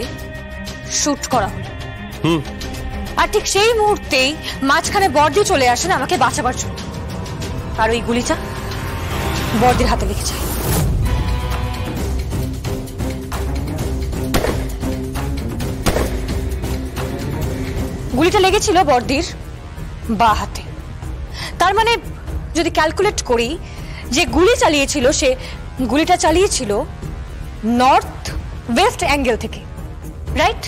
শুট করা হলো। আর ঠিক সেই মুহূর্তেই মাঝখানে বর্দি চলে আসেন আমাকে বাঁচাবার জন্য, আর ওই গুলিটা বর্দির হাতে লেগে যায়। গুলিটা লেগেছিল বর্দির বাঁ হাতে। তার মানে যদি ক্যালকুলেট করি, যে গুলি চালিয়েছিল সে গুলিটা চালিয়েছিল নর্থ ওয়েস্ট অ্যাঙ্গেল থেকে, রাইট?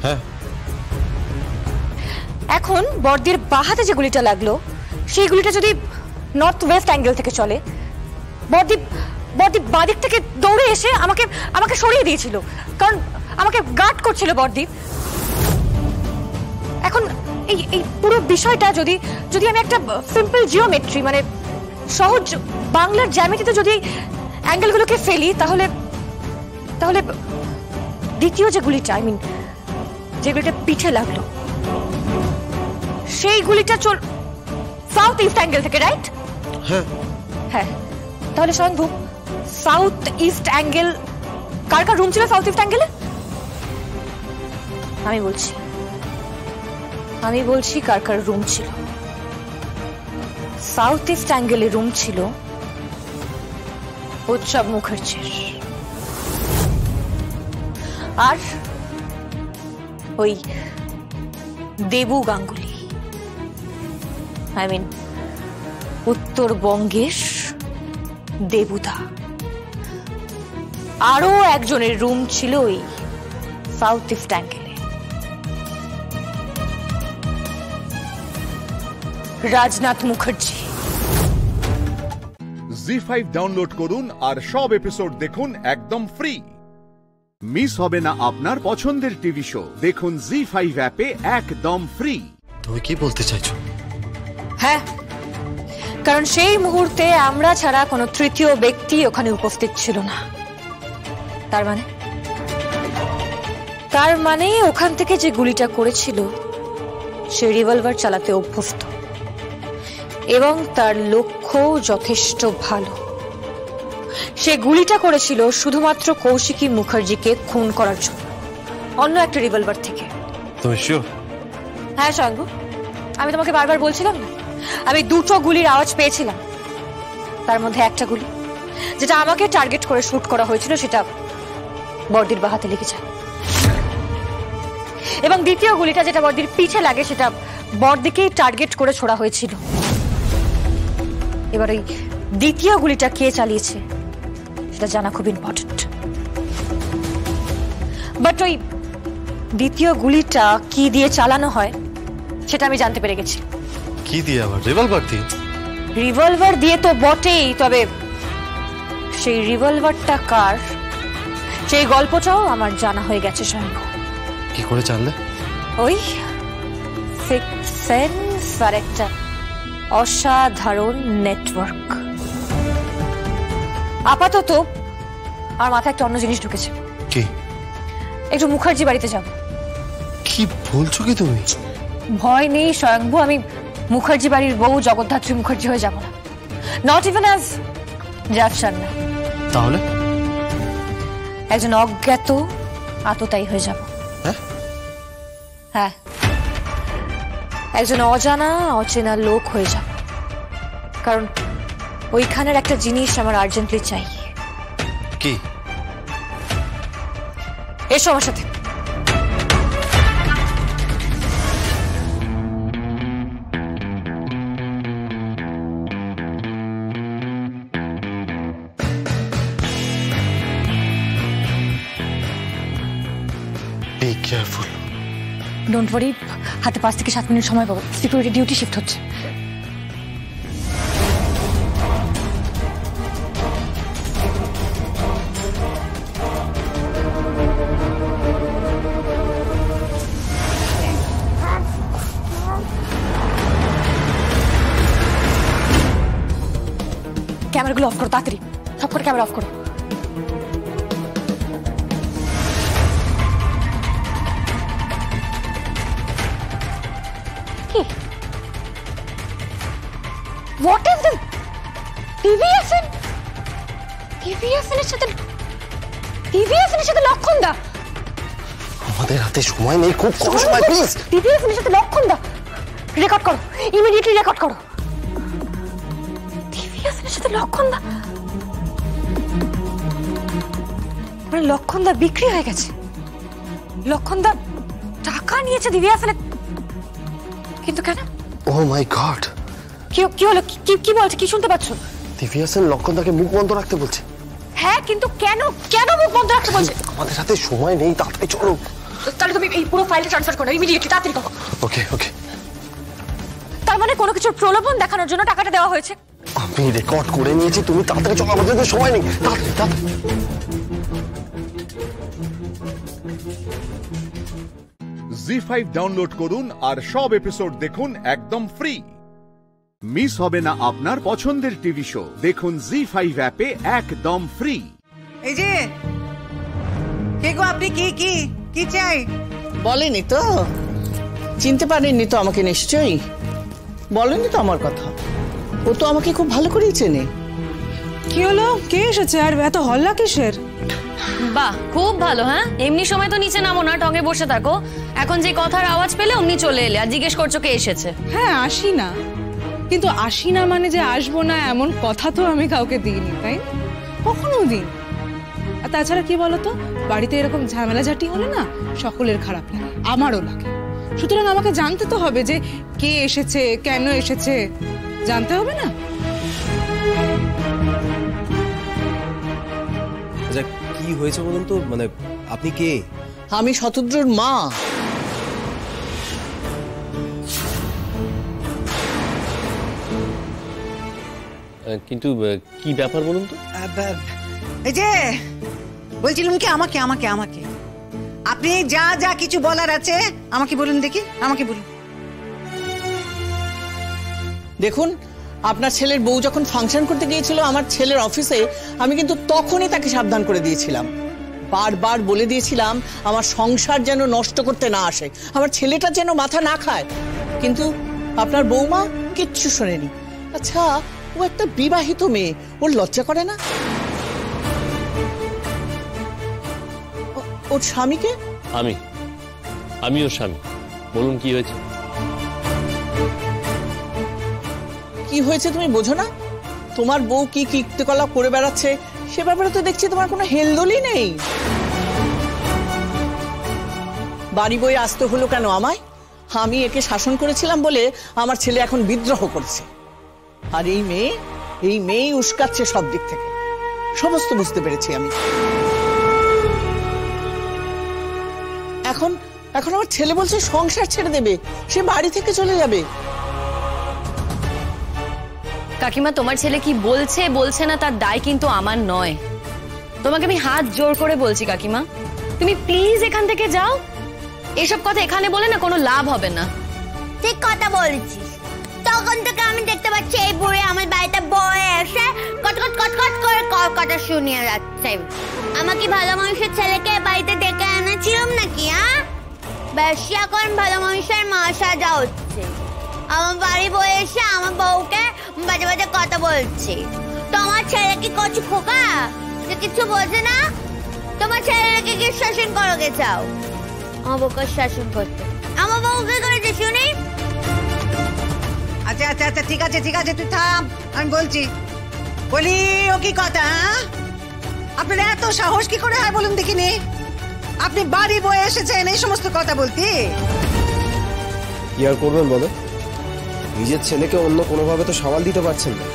হ্যাঁ। এখন বর্দির বাঁ হাতে যে গুলিটা লাগলো, সেই গুলিটা যদি নর্থ ওয়েস্ট অ্যাঙ্গেল থেকে চলে, বর্দি বাদিক থেকে দৌড়ে এসে আমাকে সরিয়ে দিয়েছিল, কারণ আমাকে গার্ড করছিল বর্দি। এখন এই পুরো বিষয়টা যদি আমি একটা সিম্পল জিওমেট্রি, মানে সহজ বাংলার জ্যামিতিতে যদি অ্যাঙ্গেলগুলোকে ফেলি, তাহলে দ্বিতীয় যে গুলিটা, যে গুলিটা পিঠে লাগলো, সেই গুলিটা সাউথ ইস্ট অ্যাঙ্গেল থেকে, রাইট? হ্যাঁ হ্যাঁ, তাহলে স্বয়ংভূ সাউথ ইস্ট অ্যাঙ্গেল কার কার রুম ছিল সাউথ ইস্ট অ্যাঙ্গেলে? আমি বলছি কার কার রুম ছিল। সাউথ ইস্ট অ্যাঙ্গেলে রুম ছিল উৎসব মুখার্জির, আর ওই দেবু গাঙ্গুলি, উত্তরবঙ্গের দেবুদা, আরো একজনের রুম ছিল ওই সাউথ ইস্ট অ্যাঙ্গেলে, রাজনাথ মুখার্জি। জি5 ডাউনলোড করুন আর সব এপিসোড দেখুন একদম ফ্রি। মিস হবে না আপনার পছন্দের টিভি শো, দেখুন জি5 অ্যাপে একদম ফ্রি। তুমি কি বলতে চাইছো? হ্যাঁ, কারণ সেই মুহূর্তে আমরা ছাড়া কোনো তৃতীয় ব্যক্তি ওখানে উপস্থিত ছিল না। তার মানে ওখান থেকে যে গুলিটা করেছিল সে রিভলভার চালাতে অভ্যস্ত এবং তার লক্ষ্য যথেষ্ট ভালো। সে গুলিটা করেছিল শুধুমাত্র কৌশিকী মুখার্জিকে খুন করার জন্য, অন্য একটা রিভলভার থেকে। তুমি শিওর? হ্যাঁ স্বয়ংভূ, আমি তোমাকে বারবার বলছিলাম না, আমি দুটো গুলির আওয়াজ পেয়েছিলাম। তার মধ্যে একটা গুলি যেটা আমাকে টার্গেট করে শুট করা হয়েছিল সেটা বর্দির বাঁ হাতে লেগে যায়, এবং দ্বিতীয় গুলিটা যেটা বর্দির পিঠে লাগে সেটা বর্দিকেই টার্গেট করে ছোড়া হয়েছিল। এবার ওই দ্বিতীয় গুলিটা কে চালিয়েছে সেটা জানা খুব ইম্পর্টেন্ট। বাট ওই দ্বিতীয় গুলিটা কি দিয়ে চালানো হয় সেটা আমি জানতে পেরে গেছি। কি দিয়ে আবার? রিভলভার দিয়ে? রিভলভার দিয়ে তো বটেই, তবে সেই রিভলভারটা কার সেই গল্পটাও আমার জানা হয়ে গেছে স্বয়ংভূ। কি করে জানলে? ওই সিক্স সেন্স আর একটা অসাধারণ নেটওয়ার্ক। আপাতত আমার মাথায় একটা অন্য জিনিস ঢুকেছে। কি? একটু মুখার্জি বাড়িতে যাব। কি বলছো কি তুমি? ভয় নেই স্বয়ংভূ, আমি মুখার্জি বাড়ির বউ জগদ্ধাত্রী মুখার্জি হয়ে যাব না, নট ইভেন অ্যাজ জাফসান্না। তাহলে একজন অজ্ঞাত আততায়ী হয়ে যাব। হ্যাঁ, একজন অজানা অচেনা লোক হয়ে যাব, কারণ ওইখানের একটা জিনিস আমার আর্জেন্টলি চাই। কি? এসো আমার সাথে। Be careful. ডোন্ট ওয়ারি, হাতে 5 থেকে 7 মিনিট সময় পাবো। সিকিউরিটি ডিউটি শিফট হচ্ছে। ক্যামেরাগুলো অফ করো তাড়াতাড়ি, সব করে ক্যামেরা অফ করো। What is this? TVSN? TVSN এর সাথে লক্ষণ দা। আমাদের হাতে সময় নেই, খুব কম সময়, প্লিজ। TVSN এর সাথে লক্ষণ দা, রেকর্ড করো, ইমিডিয়েটলি রেকর্ড করো। TVSN এর সাথে লক্ষণ দা, মানে লক্ষণ দা বিক্রি হয়ে গেছে। লক্ষণ দা টাকা নিয়েছে TVSN এর, কিন্তু কেন? Oh my God! কি হলো? কি বলছে? কি শুনতে পাচ্ছ? TVSN লক্ষণদাকে মুখ বন্ধ রাখতে বলছে। হ্যাঁ, কিন্তু কেন মুখ বন্ধ রাখতে বলছে? আমাদের হাতে সময় নেই, তাড়াতাড়ি চলো। তাহলে তুমি এই পুরো ফাইলটা ট্রান্সফার করো ইমিডিয়েটলি, তাড়াতাড়ি করো। ওকে ওকে। তার মানে কোনো কিছুর প্রলোভন দেখানোর জন্য টাকাটা দেওয়া হয়েছে? আমি রেকর্ড করে নিয়েছি, তুমি তাড়াতাড়ি চলো, আমাদের হাতে সময় নেই, তাড়াতাড়ি। জি5 ডাউনলোড করুন আর সব এপিসোড দেখুন একদম ফ্রি। মিস হবে না আপনার পছন্দের টিভি শো, দেখুন জি5 অ্যাপে একদম ফ্রি। এই যে কে গো, আপনি কি চাই? বলেনি তো? চিনতে পারেননি তো আমাকে নিশ্চয়ই? বলেনি তো আমার কথা। ও তো আমাকে খুব ভালো করেই চেনে। কি হলো, কে এসেছে আর এত হল্লা কিসের? বাহ, খুব ভালো। হ্যাঁ, এমনি সময় তো নিচে নামো না, টঙে বসে থাকো। এখন যে কথার আওয়াজ পেলে অমনি চলে এলে আর জিজ্ঞেস করছো কে এসেছে। হ্যাঁ আসি না, কিন্তু আসি না মানে যে আসবো না এমন কথা তো আমি কাউকে দিইনি, তাই কখনো দিই। আর তাছাড়া কি বলতো, বাড়িতে এরকম ঝামেলা ঝাঁটি হলে না সকলের খারাপ লাগে, আমারও লাগে। সুতরাং আমাকে জানতে তো হবে যে কে এসেছে, কেন এসেছে, জানতে হবে না? কি হয়েছে বলুন তো, মানে আপনি কে? আমি শতদ্রুর মা। কিন্তু কি ব্যাপার বলুন তো? এই যে বলছিলাম কি, আমাকে আমাকে আমাকে আপনি যা যা কিছু বলার আছে আমাকে বলুন দেখি, আমাকে বলুন। দেখুন, আপনার ছেলের বউ যখন ফাংশন করতে গিয়েছিল আমার ছেলের অফিসে, আমি কিন্তু তখনই তাকে সাবধান করে দিয়েছিলাম। বারবার বলে দিয়েছিলাম আমার সংসার যেন নষ্ট করতে না আসে, আমার ছেলেটা যেন মাথা না খায়। কিন্তু আপনার বৌমা কিচ্ছু শোনেনি। আচ্ছা, ও একটা বিবাহিত মেয়ে, ওর লজ্জা করে না? ওর স্বামীকে? আমি ওর স্বামী। বলুন কি হয়েছে? কি হয়েছে তুমি বোঝো না? তোমার বউ কি কীর্তিকলাপ করে বেড়াচ্ছে সে ব্যাপারে তো দেখছি তোমার কোনো হেলদোলই নেই। বাড়ি বই আসতে হলো কেন আমায়? আমি একে শাসন করেছিলাম বলে আমার ছেলে এখন বিদ্রোহ করছে। আর এই মেয়ে উস্কাচ্ছে সব দিক থেকে। সমস্ত বুঝতে পেরেছি আমি। এখন আমার ছেলে বলছে সংসার ছেড়ে দেবে, সে বাড়ি থেকে চলে যাবে। কাকিমা, তোমার ছেলে কি বলছে বলছে না তার দায় কিন্তু আমার নয়। তোমাকে আমি হাত জোর করে বলছি কাকিমা, তুমি প্লিজ এখান থেকে যাও। এসব কথা এখানে বলে না কোনো লাভ হবে না। ঠিক কথা বলেছিস। তখন থেকে আমি দেখতে পাচ্ছি এই বুড়ি আমার বাড়িতে বয়ে এসে কটকট কটকট করে কথা শুনিয়ে যাচ্ছে। আমাকে ভালো মানুষের ছেলেকে বাড়িতে ডেকে এনেছিলাম নাকি? হ্যাঁ, বেশি এখন ভালো মানুষের মা সাজা হচ্ছে। আমার বাড়ি বয়ে এসে আমার বউকে বাজে বাজে কথা বলছি। তোমার ছেলে কি করছে খোকা, যে কিছু বোঝে না? তোমার ছেলেকে কি শাসন করোগে চাও? আমার বউকে শাসন করতে আমার বউকে করেছে শুনি। আচ্ছা আচ্ছা আচ্ছা, ঠিক আছে ঠিক আছে, তুই থাম, আমি বলছি। বলি ও কি কথা? আপনার এত সাহস কি করে হয় বলুন দেখিনি? আপনি বাড়ি বয়ে এসেছেন এই সমস্ত কথা বলতে? কি আর করবেন বলো, নিজের ছেলেকে অন্য কোনোভাবে তো সামাল দিতে পারছেন না,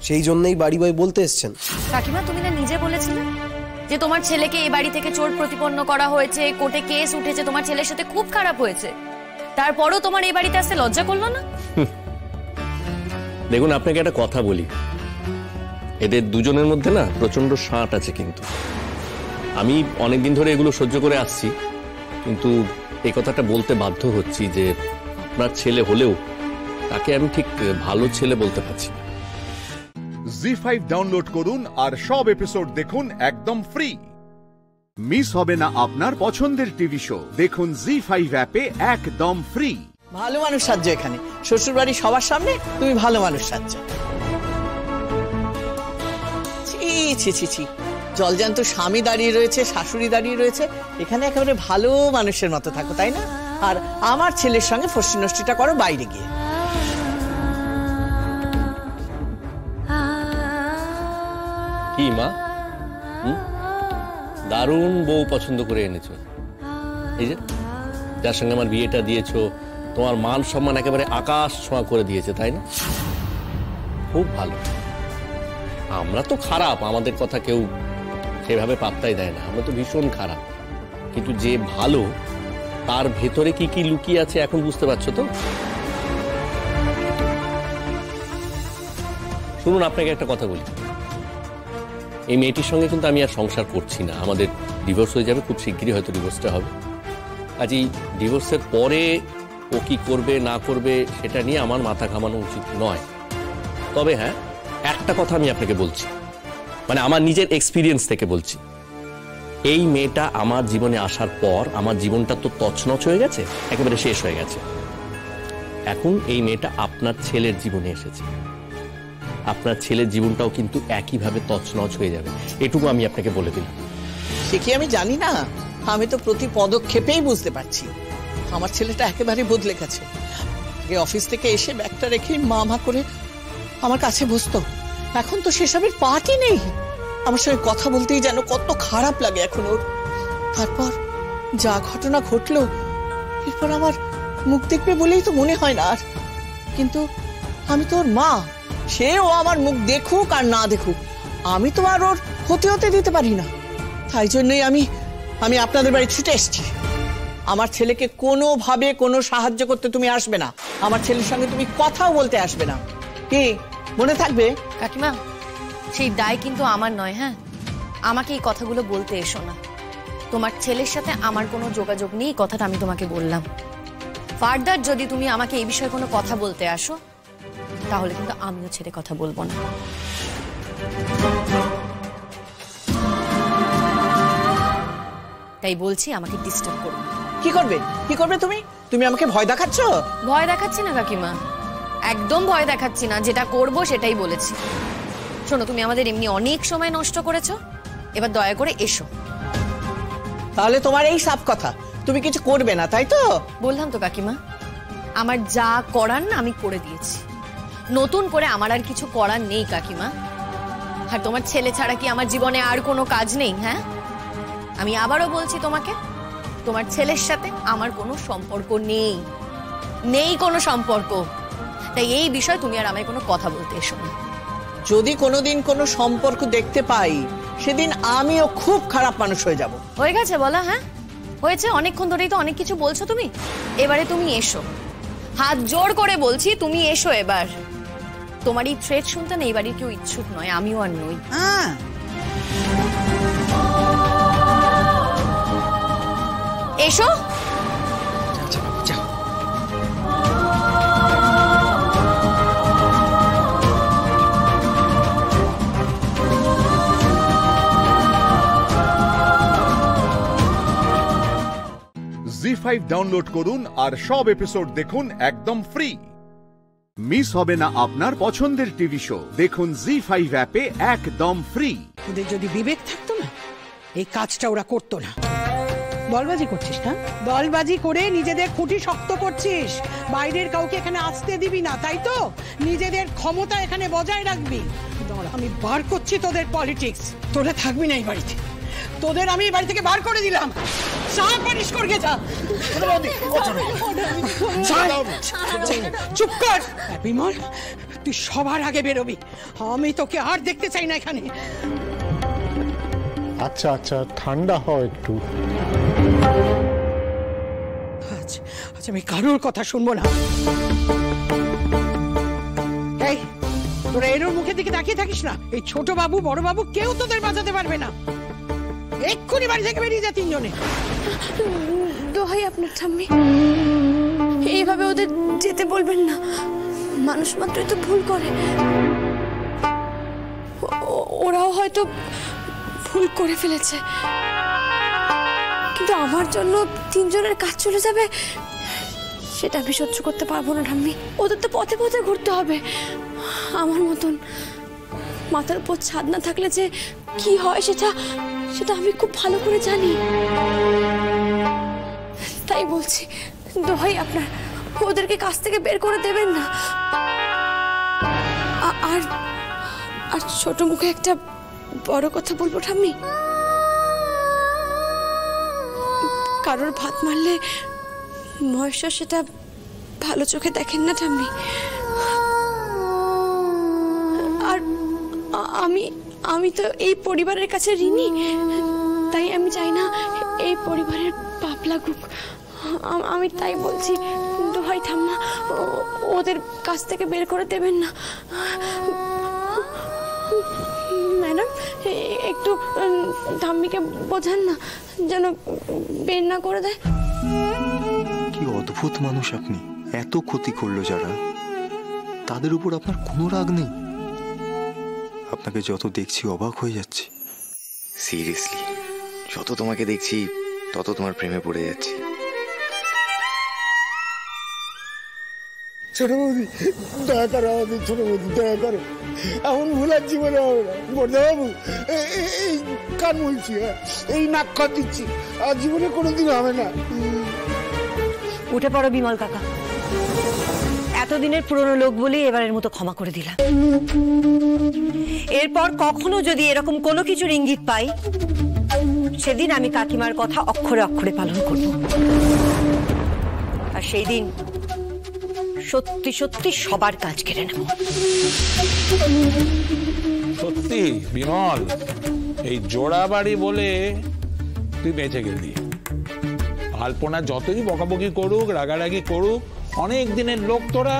সেই জন্যই বাড়ি বয় বলতে এসছেন। কাকিমা, তুমি না নিজে বলেছিলে যে তোমার ছেলেকে এই বাড়ি থেকে চোর প্রতিপন্ন করা হয়েছে, কোর্টে কেস উঠেছে, তোমার ছেলের সাথে খুব খারাপ হয়েছে, তারপরও তোমার এই বাড়িতে আসতে লজ্জা করলো না? দেখুন, আপনাকে একটা কথা বলি, এদের দুজনের মধ্যে না প্রচন্ড সাঁট আছে। কিন্তু আমি অনেকদিন ধরে এগুলো সহ্য করে আসছি, কিন্তু এই কথাটা বলতে বাধ্য হচ্ছি যে আপনার ছেলে হলেও তাকে আমি ঠিক ভালো ছেলে বলতে পারছি না। জি5 ডাউনলোড করুন আর সব এপিসোড দেখুন একদম ফ্রি। মিস হবে না আপনার পছন্দের টিভি শো, দেখুন জি5 অ্যাপে একদম ফ্রি। ভালো মানুষ সাজছো এখানে, শ্বশুর বাড়ি সবার সামনে তুমি ভালো মানুষ সাজছো। ছি ছি ছি, জলজান্ত স্বামী দাঁড়িয়ে রয়েছে, শাশুড়ি দাঁড়িয়ে রয়েছে, এখানে একেবারে ভালো মানুষের মতো থাকো, তাই না? আর আমার ছেলের সঙ্গে ফষ্টি নষ্টিটা করো বাইরে গিয়ে। কি মা, দারুণ বউ পছন্দ করে এনেছো। এই যে যার সঙ্গে আমার বিয়েটা দিয়েছো, তোমার মান সম্মান একেবারে আকাশ ছোঁয়া করে দিয়েছে, তাই না? খুব ভালো। আমরা তো খারাপ, আমাদের কথা কেউ সেভাবে পাত্তাই দেয় না, আমরা তো ভীষণ খারাপ। কিন্তু যে ভালো তার ভেতরে কি কি লুকিয়ে আছে এখন বুঝতে পারছো তো? শুনুন, আপনাকে একটা কথা বলি, এই মেয়েটির সঙ্গে কিন্তু আমি আর সংসার করছি না, আমাদের ডিভোর্স হয়ে যাবে, খুব শিগগিরই হয়তো ডিভোর্সটা হবে। আজ এই ডিভোর্সের পরে ও কি করবে না করবে সেটা নিয়ে আমার মাথা ঘামানো উচিত নয়। তবে হ্যাঁ, একটা কথা আমি আপনাকে বলছি, মানে আমার নিজের এক্সপিরিয়েন্স থেকে বলছি, এই মেয়েটা আমার জীবনে আসার পর আমার জীবনটা তো তছনছ হয়ে গেছে, একেবারে শেষ হয়ে গেছে। এখন এই মেয়েটা আপনার ছেলের জীবনে এসেছে, আপনার ছেলের জীবনটাও কিন্তু একইভাবে তছনছ হয়ে যাবে, এটুকু আমি আপনাকে বলে দিলাম। সে কি আমি জানি না? আমি তো প্রতি পদক্ষেপেই বুঝতে পারছি আমার ছেলেটা একেবারে বদলে গেছে। আগে অফিস থেকে এসে ব্যাগটা রেখে মা করে আমার কাছে বসতো, এখন তো সেসবের পার্টই নেই। আমার সঙ্গে কথা বলতেই যেন কত খারাপ লাগে এখন ওর। তারপর যা ঘটনা ঘটলো, এরপর আমার মুখ দেখবে বলেই তো মনে হয় না আর। কিন্তু আমি তো ওর মা, সেও আমার মুখ দেখুক আর না দেখুক, আমি তো আর ওর হতে দিতে পারি না। তাই জন্যই আমি আপনাদের বাড়ি ছুটে এসেছি। আমার ছেলেকে কোনোভাবে কোনো সাহায্য করতে তুমি আসবে না, আমার ছেলের সঙ্গে তুমি কথাও বলতে আসবে না। কি মনে থাকবে? কাকিমা, সেই দায় কিন্তু আমার নয়। হ্যাঁ, আমাকে এই কথাগুলো বলতে এসো না। তোমার ছেলের সাথে আমার কোনো যোগাযোগ নেই, কথাটা আমি তোমাকে বললাম। ফার্দার যদি তুমি আমাকে এই বিষয়ে কোনো কথা বলতে আসো, তাহলে কিন্তু আমিও ছেড়ে কথা বলবো না। তাই বলছি, আমাকে ডিস্টার্ব করো। কি করবে তুমি আমাকে ভয় দেখাচ্ছ? ভয় দেখাচ্ছি না কাকিমা, একদম ভয় দেখাচ্ছি না। যেটা করব সেটাই বলেছি। শোনো, তুমি আমাদের এমনি অনেক সময় নষ্ট করেছো, এবার দয়া করে এসো। তাহলে তোমার এই সাফ কথা, তুমি কিছু করবে না, তাই তো? বললাম তো কাকিমা, আমার যা করার না আমি করে দিয়েছি। নতুন করে আমার আর কিছু করার নেই কাকিমা। আর তোমার ছেলে ছাড়া কি আমার জীবনে আর কোনো কাজ নেই? হ্যাঁ, আমি আবারও বলছি তোমাকে, তোমার ছেলের সাথে আমার কোনো সম্পর্ক নেই কোনো সম্পর্ক। তাই এই বিষয়ে তুমি আর আমায় কোনো কথা বলতে এসো না। যদি কোনোদিন কোনো সম্পর্ক দেখতে পাই, সেদিন আমিও খুব খারাপ মানুষ হয়ে যাব। হয়ে গেছে বলা? হ্যাঁ হয়েছে, অনেকক্ষণ ধরেই তো অনেক কিছু বলছো তুমি। এবারে তুমি এসো, হাত জোর করে বলছি, তুমি এসো এবার। তোমার এই থ্রেট শুনতে না এই বাড়ির কেউ ইচ্ছুক নয়, আমিও আর নই। এসো। জি5 ডাউনলোড করুন আর সব এপিসোড দেখুন একদম ফ্রি। মিস হবে না আপনার পছন্দের টিভি শো, দেখুন জি5 অ্যাপে একদম ফ্রি। ওদের যদি বিবেক থাকতো না, এই কাজটা ওরা করতো না। দলবাজি করছিস না? দলবাজি করে নিজেদের খুঁটি শক্ত করছিস, বাইরের কাউকে এখানে আসতে দিবি না, তাই তো? নিজেদের ক্ষমতা এখানে বজায় রাখবি। আমি বার করছি তোদের পলিটিক্স। তোরা থাকবি না এই বাড়িতে, তোদের আমি এই বাড়ি থেকে বার করে দিলাম। চুপ কর বিমল, তুই সবার আগে বেরোবি। আমি তোকে আর দেখতে চাই না এখানে। আচ্ছা আচ্ছা, ঠান্ডা হয় একটু। আচ্ছা, আমি কারোর কথা শুনবো না। এই, তোরা এর মুখের দিকে তাকিয়ে থাকিস না। এই ছোট বাবু বড় বাবু কেউ তোদের বাঁচাতে পারবে না। এক্ষুনি বাড়ি থেকে বেরিয়ে যা তিনজনে। দোহাই আপনার ঠাম্মি, এইভাবে ওদের যেতে বলবেন না। মানুষ মাত্রই তো ভুল করে, ওরাও হয়তো ভুল করে ফেলেছে, কিন্তু আমার জন্য তিনজনের কাজ চলে যাবে সেটা আমি সহ্য করতে পারবো না ঠাম্মি। ওদের তো পথে পথে ঘুরতে হবে আমার মতন। মাথার উপর ছাদ না থাকলে যে কি হয় সেটা আমি খুব ভালো করে জানি। তাই বলছি, দোহাই আপনার, ওদেরকে কাছ থেকে বের করে দেবেন না। আর ছোট মুখে একটা বড় কথা বলবো ঠাম্মি, কারোর ভাত মারলে মহেশ্বর সেটা ভালো চোখে দেখেন না ঠাম্মি। আর আমি তো এই পরিবারের কাছে ঋণী, তাই আমি চাই না এই পরিবারের পাপ লাগুক। আমি তাই বলছি, দোহাই ঠাম্মা, ওদের কাছ থেকে বের করে দেবেন না। ম্যাডাম, একটু ঠাম্মিকে বোঝান না, যেন বের না করে দেয়। কি অদ্ভুত মানুষ আপনি! এত ক্ষতি করলো যারা, তাদের উপর আপনার কোনো রাগ নেই? আপনাকে যত দেখছি অবাক হয়ে যাচ্ছি। সিরিয়াসলি, যত তোমাকে দেখছি তত তোমার প্রেমে পড়ে যাচ্ছি। ছোট বৌদি দয়া করো, আমাদের ছোট বৌদি দয়া করো, এমন ভুল আর জীবনে হবে না। বর্দাবাবু এই কান বলছি, এই নাক খত দিচ্ছি, আর জীবনে কোনোদিন হবে না। উঠে পড়ো বিমল কাকা, এতদিনের পুরনো লোক বলেই এবারের মতো ক্ষমা করে দিলাম। এরপর কখনো যদি এরকম কোনো কিছুর ইঙ্গিত পাই, সেদিন আমি কাকিমার কথা অক্ষরে অক্ষরে পালন করব। আর সেই দিন সত্যি সত্যি সবার কাজ কেড়ে নেব। সত্যি বিমল, এই জোড়া বাড়ি বলে তুই বেঁচে গেলি। আলপনা যতই বকাবকি করুক, রাগারাগি করুক, অনেক দিনের লোক তোরা,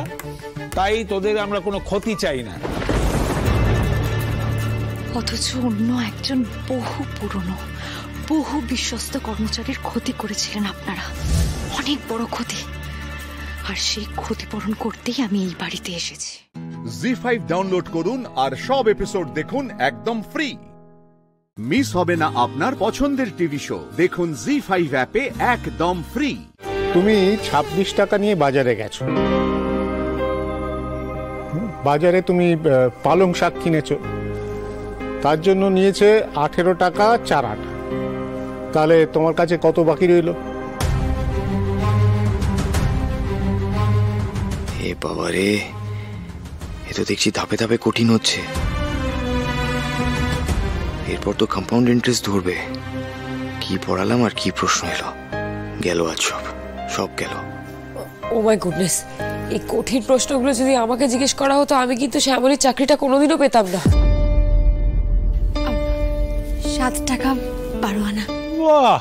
তাই তোদের আমরা কোনো ক্ষতি চাই না। অথচ অন্য একজন বহু পুরনো, বহু বিশ্বস্ত কর্মচারীর ক্ষতি করেছিলেন আপনারা, অনেক বড় ক্ষতি। আর সেই ক্ষতিপূরণ করতেই আমি এই বাড়িতে এসেছি। জি5 ডাউনলোড করুন আর সব এপিসোড দেখুন একদম ফ্রি। মিস হবে না আপনার পছন্দের টিভি শো, দেখুন জি5 অ্যাপে একদম ফ্রি। তুমি 26 টাকা নিয়ে বাজারে গেছো, বাজারে তুমি পালং শাক কিনেছো, তার জন্য নিয়েছে 18 টাকা 4 আনা। তাহলে তোমার কাছে কত বাকি রইল? এ বাবা রে, এ তো দেখছি ধাপে ধাপে কঠিন হচ্ছে। এরপর তো কম্পাউন্ড ইন্টারেস্ট ধরবে। কি পড়ালাম আর কি প্রশ্ন এলো, গেল আজ সব গেল। ও মাই গুডনেস, এই কঠিন প্রশ্নগুলো যদি আমাকে জিজ্ঞেস করা হতো, আমি কিন্তু শ্যামলীর চাকরিটা কোনোদিনও পেতাম না। 7 টাকা 12 আনা। বাহ,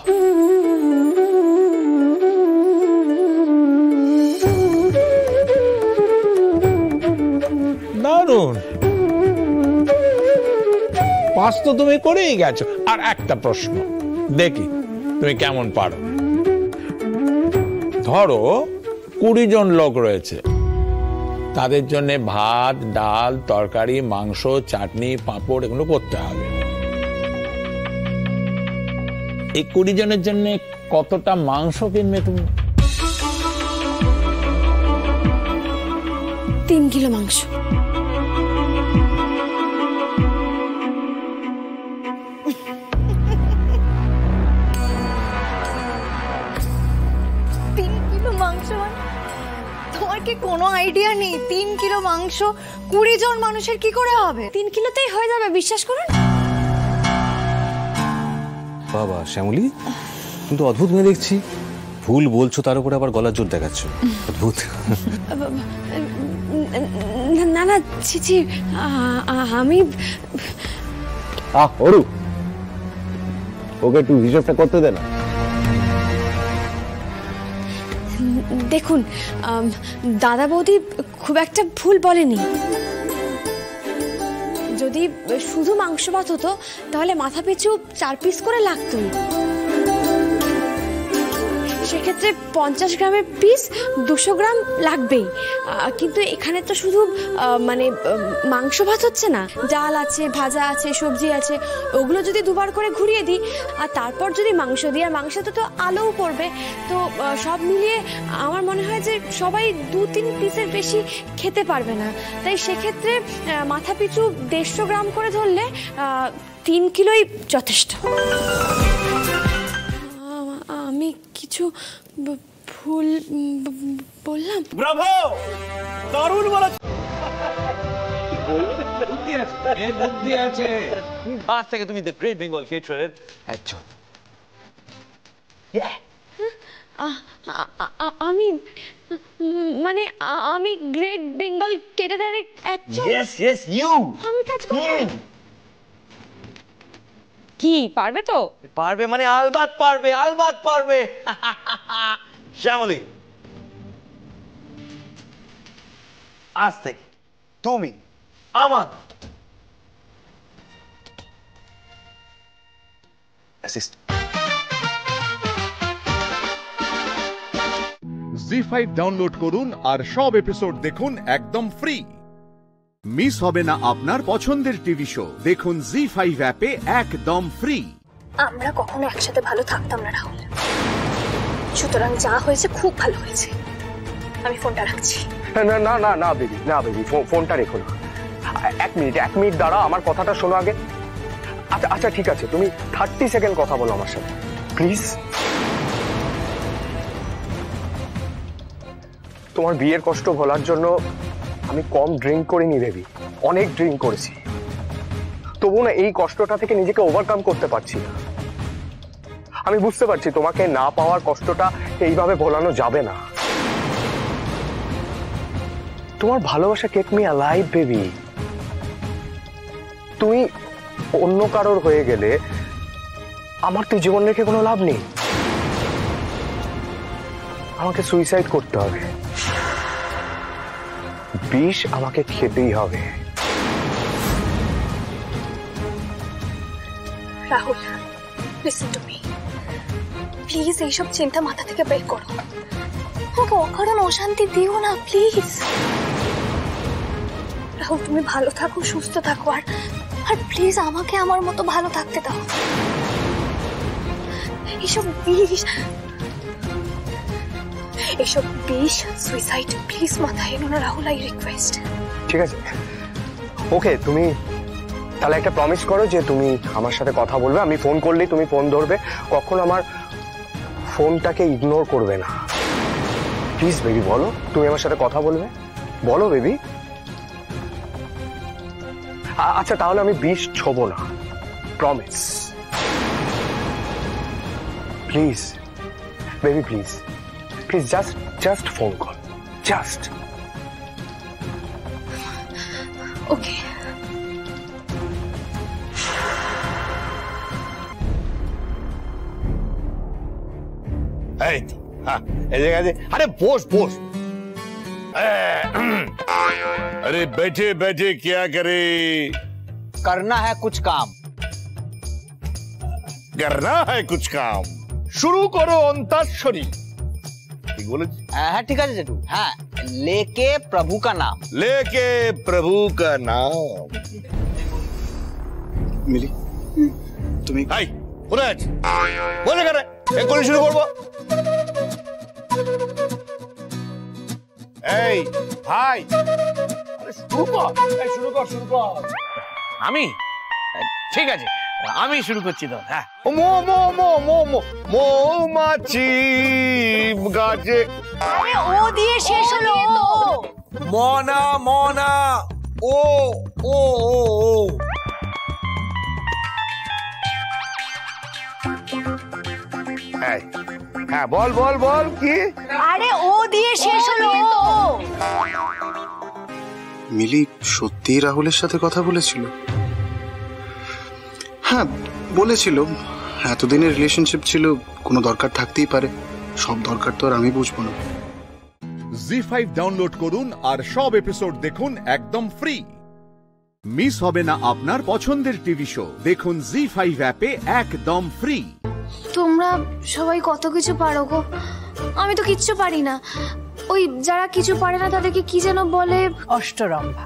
দারুণ। 5 তো তুমি করেই গেছো। আর একটা প্রশ্ন দেখি তুমি কেমন পারো। ধরো 20 জন লোক রয়েছে, তাদের জন্য ভাত, ডাল, তরকারি, মাংস, চাটনি, পাঁপড় এগুলো করতে হবে। এই 20 জনের জন্য কতটা মাংস কিনবে তুমি? 3 কিলো মাংস। তোমার কি কোনো আইডিয়া নেই? 3 কিলো মাংস 20 জন মানুষের কি করে হবে? 3 কিলোতেই হয়ে যাবে, বিশ্বাস করুন। বাবা শ্যামলী, তুমি তো অদ্ভুত মেয়ে দেখছি। ভুল বলছো, তার উপরে আবার গলার জোর দেখাচ্ছ, অদ্ভুত। না না, ছি, আমি ওরু, ওকে একটু হিসাবটা করতে দে না। দেখুন, দাদা বৌদি খুব একটা ভুল বলেনি। যদি শুধু মাংস ভাত হতো, তাহলে মাথা পিছু 4 পিস করে লাগতোই। সেক্ষেত্রে 50 গ্রামের পিস 200 গ্রাম লাগবেই। কিন্তু এখানে তো শুধু মানে মাংস ভাত হচ্ছে না, ডাল আছে, ভাজা আছে, সবজি আছে। ওগুলো যদি দুবার করে ঘুরিয়ে দিই, আর তারপর যদি মাংস দিই, আর মাংসতে তো আলুও পড়বে, তো সব মিলিয়ে আমার মনে হয় যে সবাই 2-3 পিসের বেশি খেতে পারবে না। তাই সেক্ষেত্রে মাথা পিছু 150 গ্রাম করে ধরলে 3 কিলোই যথেষ্ট। আমি কিছু ভুল বললাম? ব্রাভো, দারুণ বলা। বুদ্ধি আছে। আজ থেকে তুমি দ্য গ্রেট বেঙ্গল থিয়েটারের একজন। আমি মানে আমি গ্রেট বেঙ্গল থিয়েটারের একজন। Yes you. আমি কাজ করব। কি পারবে তো? পারবে মানে আলবাত পারবে, আলবাত পারবে। শ্যামলী, আজ থেকে তুমি আমার অ্যাসিস্ট্যান্ট। জি5 ডাউনলোড করুন আর সব এপিসোড দেখুন একদম ফ্রি। মিস হবে না আপনার পছন্দের টিভি শো, দেখুন জি5 অ্যাপে একদম ফ্রি। আমরা কখনো একসাথে ভালো থাকতাম না রাহুল, সুতরাং যা হয়েছে খুব ভালো হয়েছে। আমি ফোনটা রাখছি। না না না না বেবি, না বেবি, ফোনটা রেখো না। 1 মিনিট দাঁড়াও, আমার কথাটা শোনো আগে। আচ্ছা আচ্ছা ঠিক আছে, তুমি 30 সেকেন্ড কথা বলো আমার সাথে প্লিজ। তোমার বিয়ের কষ্ট ভোলার জন্য আমি কম ড্রিঙ্ক করিনি বেবি, অনেক ড্রিঙ্ক করেছি। তবু না এই কষ্টটা থেকে নিজেকে ওভারকাম করতে পারছি না। আমি বুঝতে পারছি তোমাকে না পাওয়ার কষ্টটা এইভাবে ভোলানো যাবে না। তোমার ভালোবাসা কেপ মি অ্যালাইভ বেবি। তুমি অন্য কারোর হয়ে গেলে আমার তো জীবন রেখে কোনো লাভ নেই, আমাকে সুইসাইড করতে হবে, বিষ আমাকে খেতেই হবে। Rahul, listen to me, please এইসব চিন্তা মাথা থেকে বের করো, আমাকে অকারণ অশান্তি দিও না প্লিজ। রাহুল, তুমি ভালো থাকো, সুস্থ থাকো, আর প্লিজ আমাকে আমার মতো ভালো থাকতে দাও। এসব বিষ সুইসাইড প্লিজ মাথায় এনো না রাহুল, আই রিকোয়েস্ট। ঠিক আছে, ওকে, তুমি তাহলে একটা প্রমিস করো যে তুমি আমার সাথে কথা বলবে, আমি ফোন করলেই তুমি ফোন ধরবে, কখনো আমার ফোনটাকে ইগনোর করবে না। প্লিজ বেবি বলো, তুমি আমার সাথে কথা বলবে, বলো বেবি। আচ্ছা তাহলে আমি বিষ ছোবো না, promise. Please baby, please please, just phone call, just. Okay. अरे बोस अरे बैठे बैठे क्या करे, करना है कुछ काम, करना है कुछ काम, शुरू करो अंताक्षरी। ठीक बोले? हाँ ठीक है जेठू, हाँ, लेके प्रभु का नाम, लेके प्रभु का नाम। মিলি তুমি হাই কোথায় আছিস? বলে কেন এক্ষুনি শুরু করবো? এই ভাই, আরে শুরু কর, শুরু কর। আমি ঠিক আছে, আমি শুরু করছি তো। হ্যাঁ, মৌমাছি গাছে ও দিয়ে শেষ হলো। মনা ও ও ও ও হ্যাঁ বল বল বল কি? আরে ও দিয়ে শেষ হলো। মিলি সত্যি রাহুলের সাথে কথা বলেছিল? হ্যাঁ বলেছিল, এতদিনের রিলেশনশিপ ছিল, কোনো দরকার থাকতেই পারে, সব দরকার তো আর আমি বুঝবো না। জি5 ডাউনলোড করুন আর সব এপিসোড দেখুন একদম ফ্রি। মিস হবে না আপনার পছন্দের টিভি শো, দেখুন জি5 অ্যাপে একদম ফ্রি। তোমরা সবাই কত কিছু পারো গো, আমি তো কিচ্ছু পারি না। ওই যারা কিছু পারে না তাদেরকে কি যেন বলে, অষ্টরম্ভা।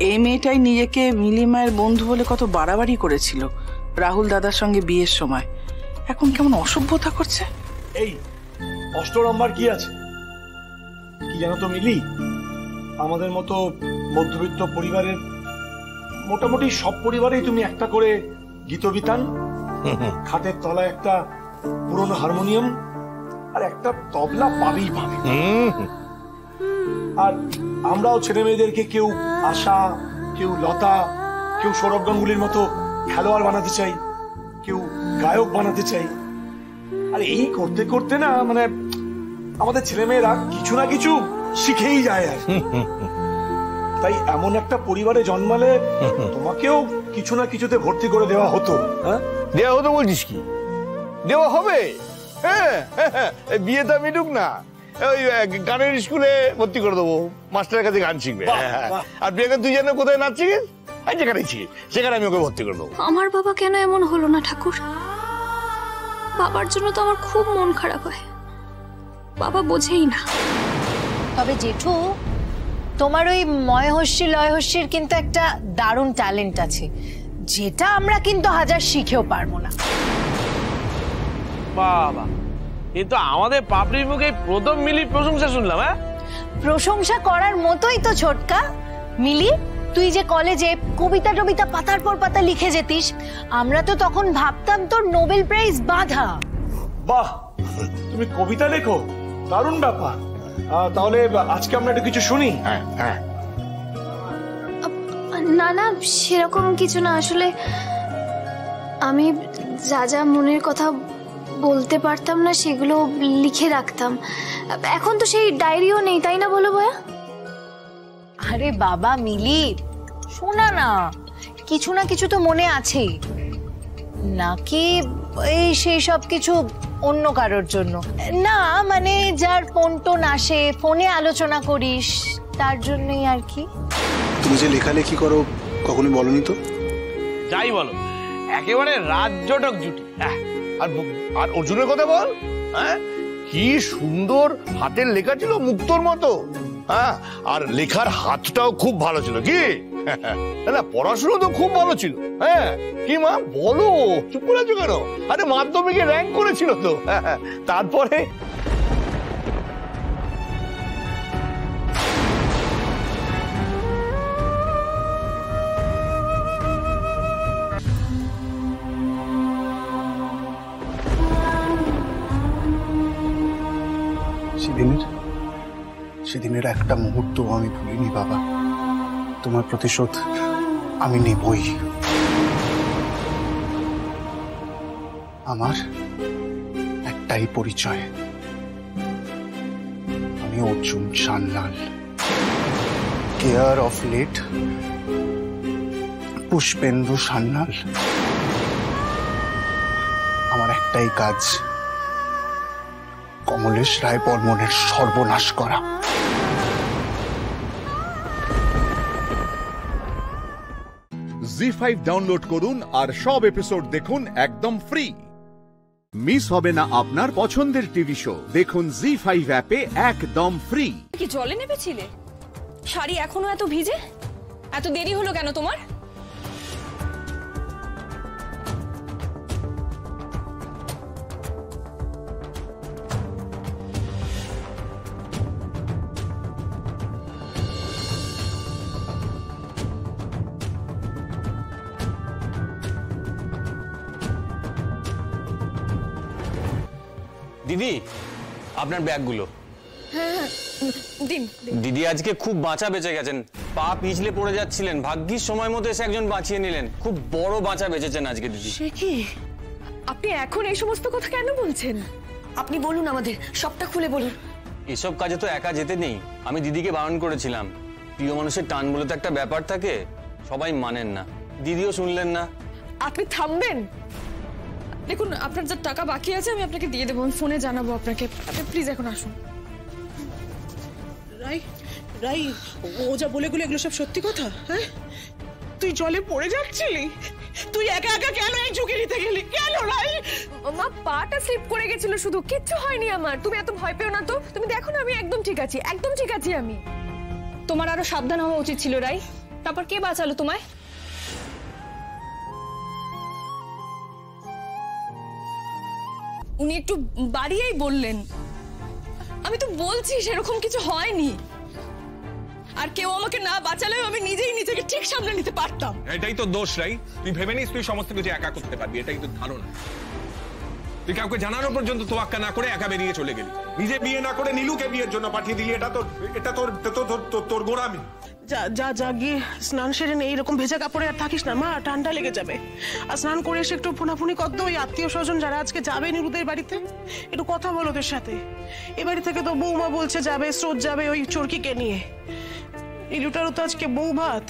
এই মেয়েটাই নিজেকে মিলিমায়ের বন্ধু বলে কত বাড়াবাড়ি করেছিল রাহুল দাদার সঙ্গে বিয়ের সময়, এখন কেমন অসভ্যতা করছে। এই অষ্টরম্ভার কি আছে, কি জানো তো মিলি, আমাদের মতো মধ্যবিত্ত পরিবারের মোটামুটি সব পরিবারেই তুমি একটা করে গীতবিতান, খাটের তলায় একটা পুরনো হারমোনিয়াম আর একটা তবলা পাবেই পাবে। আর আমরাও ছেলে মেয়েদেরকে কেউ আশা, কেউ লতা, কেউ সৌরভ গাঙ্গুলির মতো খেলোয়াড় বানাতে চাই, কেউ গায়ক বানাতে চাই। আর এই করতে করতে না মানে আমাদের ছেলে মেয়েরা কিছু না কিছু শিখেই যায়। আর তাই এমন একটা পরিবারে জন্মালে তোমাকেও কিছু না কিছুতে ভর্তি করে দেওয়া হতো। দেওয়া হতো বলছিস কি? দেওয়া হবে, হ্যাঁ বিয়েটা মিটুক না, ওই গানের স্কুলে ভর্তি করে দেবো, মাস্টারের কাছে গান শিখবে। আর বিয়েকে তুই জানো কোথায় নাচ শিখিস, যেখানে শিখিস সেখানে আমি ওকে ভর্তি করে দেবো। আমার বাবা কেন এমন হলো না ঠাকুর? বাবার জন্য তো আমার খুব মন খারাপ হয়, বাবা বোঝেই না। তবে জেঠু, তোমার ওই ময়হস্যি লয়হস্যির কিন্তু একটা দারুণ ট্যালেন্ট আছে, যেটা আমরা কিন্তু হাজার শিখেও পারবো না। বাবা, এ তো আমাদের পাপড়ির মুখে প্রথম মিলির প্রশংসা শুনলাম। হ্যাঁ, প্রশংসা করার মতোই তো ছোটকা। মিলি, তুই যে কলেজে কবিতা টবিতা পাতার পর পাতা লিখে যেতিস, আমরা তো তখন ভাবতাম তোর নোবেল প্রাইজ বাঁধা। বাহ, তুমি কবিতা লেখো, দারুণ ব্যাপার। তাহলে আজকে আমরা একটু কিছু শুনি। হ্যাঁ হ্যাঁ। না না, সেরকম কিছু না। আসলে আমি যা যা মনের কথা বলতে পারতাম না সেগুলো লিখে রাখতাম। এখন তো সেই ডায়েরিও নেই, তাই না বলো ভাইয়া? আরে বাবা মিলি, শোনা না, কিছু না কিছু তো মনে আছে নাকি? এই সেই সব কিছু অন্য কারোর জন্য না, মানে যার ফোন টোন আসে, ফোনে আলোচনা করিস, তার জন্যই আর কি। তুমি যে লেখালেখি করো কখনো বলনি তো? যাই বলো, একেবারে রাজ্যটক জুটি। আর অর্জুনের কথা বল। হ্যাঁ, কি সুন্দর হাতের লেখা ছিল, মুক্তোর মতো। হ্যাঁ, আর লেখার হাতটাও খুব ভালো ছিল। কি না, পড়াশোনা তো খুব ভালো ছিল। হ্যাঁ, কি মা বলো, চুপ করে আছো কেন? আরে মাধ্যমিকে র্যাঙ্ক করেছিল তো। তারপরে সেদিনের একটা মুহূর্ত আমি ভুলিনি বাবা। তোমার প্রতিশোধ আমি নেবই। আমার একটাই পরিচয়, আমি Arjun Sanyal, care of late Pushpendu Sanyal. আমার একটাই কাজ, কমলেশ রায় বর্মনের সর্বনাশ করা। জি5 ডাউনলোড করুন আর সব এপিসোড দেখুন একদম ফ্রি। মিস হবে না আপনার পছন্দের টিভি শো, দেখুন জি5 অ্যাপে একদম ফ্রি। কি জলে নেমেছিলে? শাড়ি এখনো এত ভিজে? এত দেরি হলো কেন তোমার? দিদি, আপনার ব্যাগগুলো। হ্যাঁ, দিন। দিদি আজকে খুব বাঁচা বেঁচে গেছেন, পা পিছলে পড়ে যাচ্ছিলেন, ভাগ্যিস সময় মতো এসে একজন বাঁচিয়ে নিলেন। খুব বড় বাঁচা বেঁচেছেন আজকে দিদি। সে কি, আপনি এখন এই সমস্ত কথা কেন বলছেন? আপনি বলুন, আমাদের সবটা খুলে বলুন। এসব কাজে তো একা যেতে নেই, আমি দিদিকে বারণ করেছিলাম। প্রিয় মানুষের টান বলে তো একটা ব্যাপার থাকে, সবাই মানেন না, দিদিও শুনলেন না। আপনি থামবেন? দেখুন, আপনার যা টাকা বাকি আছে আমি আপনাকে দিয়ে দেবো, আমি ফোনে জানাবো আপনাকে। আপনি প্লিজ এখন আসুন। রাই রাই, ও যা বলে গুলো এগুলো সব সত্যি কথা? হ্যাঁ, তুই জলে পড়ে যাচ্ছিলি, তুই একা একা কেন এই ঝুঁকি নিতে গেলি? কেন রাই? মা, পাটা স্লিপ করে গেছিল, শুধু কিচ্ছু হয়নি আমার। তুমি এত ভয় পেও না তো, তুমি দেখো না আমি একদম ঠিক আছি, একদম ঠিক আছি আমি। তোমার আরো সাবধান হওয়া উচিত ছিল রাই। তারপর কে বাঁচালো তোমায়? উনি একটু বাড়িয়েই বললেন। আমি তো বলছি সেরকম কিছু হয়নি, আর কেউ আমাকে না বাঁচালেও আমি নিজেই নিজেকে ঠিক সামনে নিতে পারতাম। এটাই তো দোষ রাই, তুই ভেবে নিস তুই সমস্ত কিছু একা করতে পারবি, এটাই তো ধারণা। তুই কাউকে জানানো পর্যন্ত তোয়াক্কা না করে একা বেরিয়ে চলে গেলি, নিজে বিয়ে না করে নীলুকে বিয়ের জন্য পাঠিয়ে দিলি। এটা তোর গোড়ামি। যা যা যা, গিয়ে স্নান সেরে নে, এইরকম ভেজা কাপড়ে আর থাকিস না মা, ঠান্ডা লেগে যাবে। আর স্নান করে এসে একটু ফোনাফুনি কর দো ওই আত্মীয় স্বজন যারা আজকে যাবে নীলুদের বাড়িতে, একটু কথা বলো ওদের সাথে। এ বাড়ি থেকে তো বৌমা বলছে যাবে, স্রোত যাবে ওই চরকিকে নিয়ে। নীলুটারও তো আজকে বউ ভাত,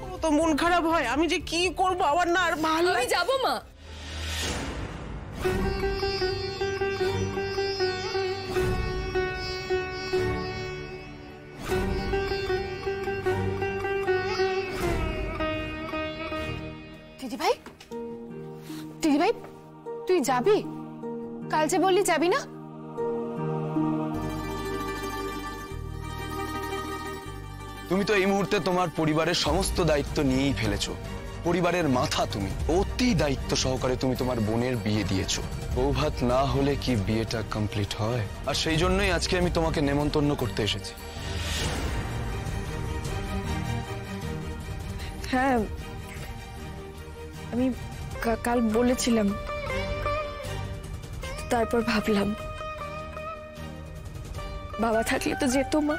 ও তো মন খারাপ হয়। আমি যে কি করবো, আমার না আর ভালো। আমি যাবো মা। দিদিভাই, দিদিভাই তুই যাবি? কাল যে বললি যাবি না? তুমি তো এই মুহূর্তে তোমার পরিবারের সমস্ত দায়িত্ব নিয়েই ফেলেছো। পরিবারের মাথা তুমি, অতি দায়িত্ব সহকারে তুমি তোমার বোনের বিয়ে দিয়েছো। বৌভাত না হলে কি বিয়েটা কমপ্লিট হয়? আর সেই জন্যই আজকে আমি তোমাকে নেমন্তন্ন করতে এসেছি। হ্যাঁ, আমি কাল বলেছিলাম, তারপর ভাবলাম বাবা থাকলে তো যেত। মা,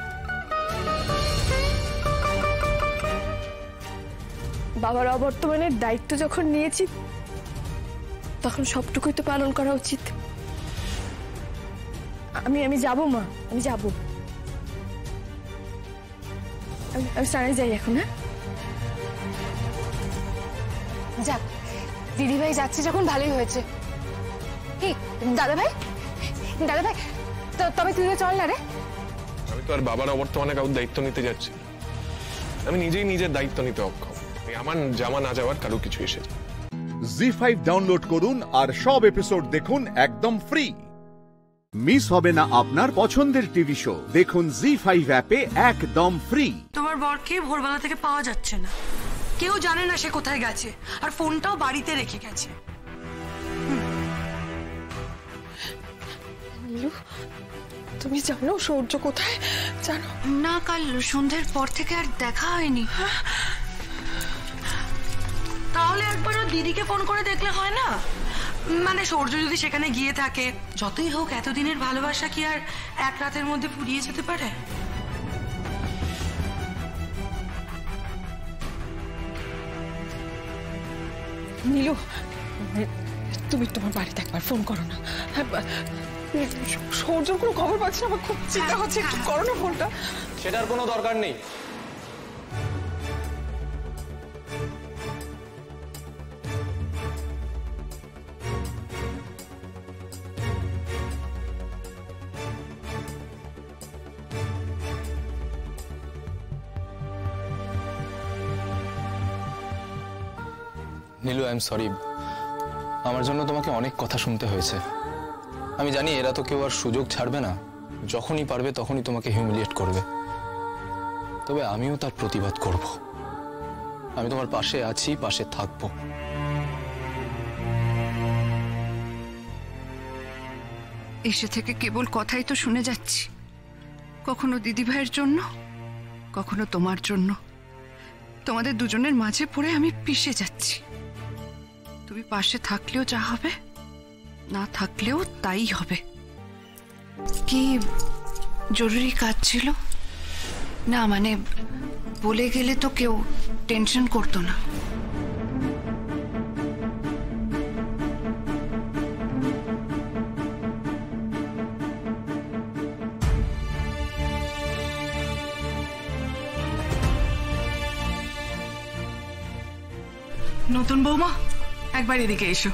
বাবার অবর্তমানের দায়িত্ব যখন নিয়েছি তখন সবটুকুই তো পালন করা উচিত। আমি যাবো মা, আমি যাবো। আমি স্নানে যাই এখন। হ্যাঁ, যাক, দিদিভাই যাচ্ছে যখন ভালোই হয়েছে। কি দাদা ভাই, দাদা ভাই, তবে তুইও চল না রে। আমি তো আর বাবার অবর্তমানে কারোর দায়িত্ব নিতে যাচ্ছি না। আমি নিজেই নিজের দায়িত্ব নিতে অক্ষম। আমার যাওয়া না যাওয়ার কারো কিছু এসেছে। জি5 ডাউনলোড করুন আর সব এপিসোড দেখুন একদম ফ্রি। মিস হবে না আপনার পছন্দের টিভি শো। দেখুন জি5 অ্যাপে একদম ফ্রি। তোমার বরকে ভোরবেলা থেকে পাওয়া যাচ্ছে না, কেউ জানে না সে কোথায় গেছে, আর ফোনটাও বাড়িতে রেখে গেছে। তুমি জানো সূর্য কোথায়? জানো না, কাল সন্ধ্যের পর থেকে আর দেখা হয়নি। তাহলে একবার দিদিকে ফোন করে দেখলে হয় না? মানে সূর্য যদি সেখানে গিয়ে থাকে, যতই হোক এতদিনের ভালোবাসা কি আর এক রাতের মধ্যে ফুরিয়ে যেতে পারে? নীলু, তুমি তোমার বাড়িতে একবার ফোন করো না। সূর্যর কোনো খবর পাচ্ছি না, আমার খুব চিন্তা হচ্ছে। একটু করো না ফোনটা। সেটার কোনো দরকার নেই। Nilu, I am sorry. আমার জন্য তোমাকে অনেক কথা শুনতে হয়েছে। আমি জানি এরা তো কেউ আর সুযোগ ছাড়বে না, যখনই পারবে তখনই তোমাকে হিউমিলিয়েট করবে। তবে আমিও তার প্রতিবাদ করব। আমি তোমার পাশে আছি, পাশে থাকব। এসে থেকে কেবল কথাই তো শুনে যাচ্ছি, কখনো দিদিভাইয়ের জন্য, কখনো তোমার জন্য। তোমাদের দুজনের মাঝে পড়ে আমি পিষে যাচ্ছি। তুমি পাশে থাকলেও যা হবে, না থাকলেও তাই হবে। কি জরুরি কাজ ছিল? না মানে বলে গেলে তো কেউ টেনশন করতো না। নতুন বৌমা, একবার এদিকে এসো।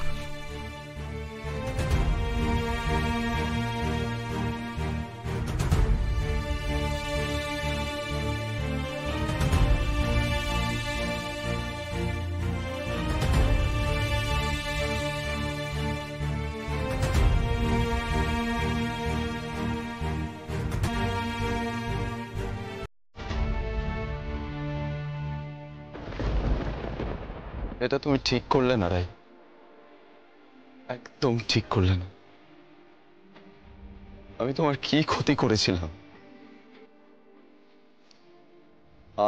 এটা তুমি ঠিক করলে না রাই, একদম ঠিক করলে না। আমি তোমার কি ক্ষতি করেছিলাম?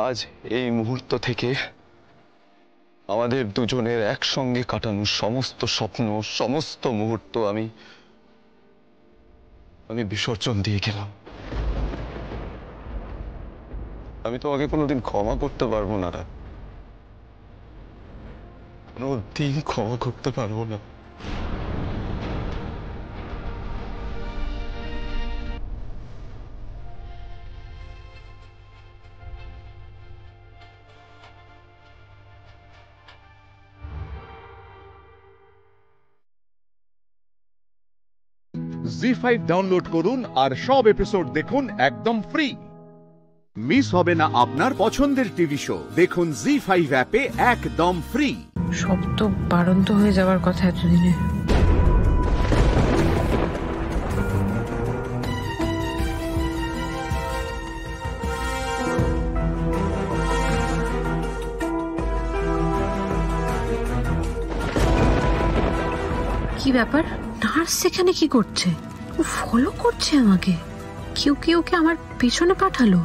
আজ এই মুহূর্ত থেকে আমাদের দুজনের একসঙ্গে কাটানো সমস্ত স্বপ্ন, সমস্ত মুহূর্ত আমি বিসর্জন দিয়ে গেলাম। আমি তোমাকে কোনোদিন ক্ষমা করতে পারবো না রাই, কোনোদিন ক্ষমা করতে পারবো না। জি5 ডাউনলোড করুন আর সব এপিসোড দেখুন একদম ফ্রি। মিস হবে না আপনার পছন্দের টিভি শো। দেখুন জি5 অ্যাপে একদম ফ্রি। সব তো বাড়ন্ত হয়ে যাওয়ার কথা এতদিনে। কি ব্যাপার? নার্স সেখানে কি করছে? ও ফলো করছে আমাকে। কেউ ওকে আমার পেছনে পাঠালো।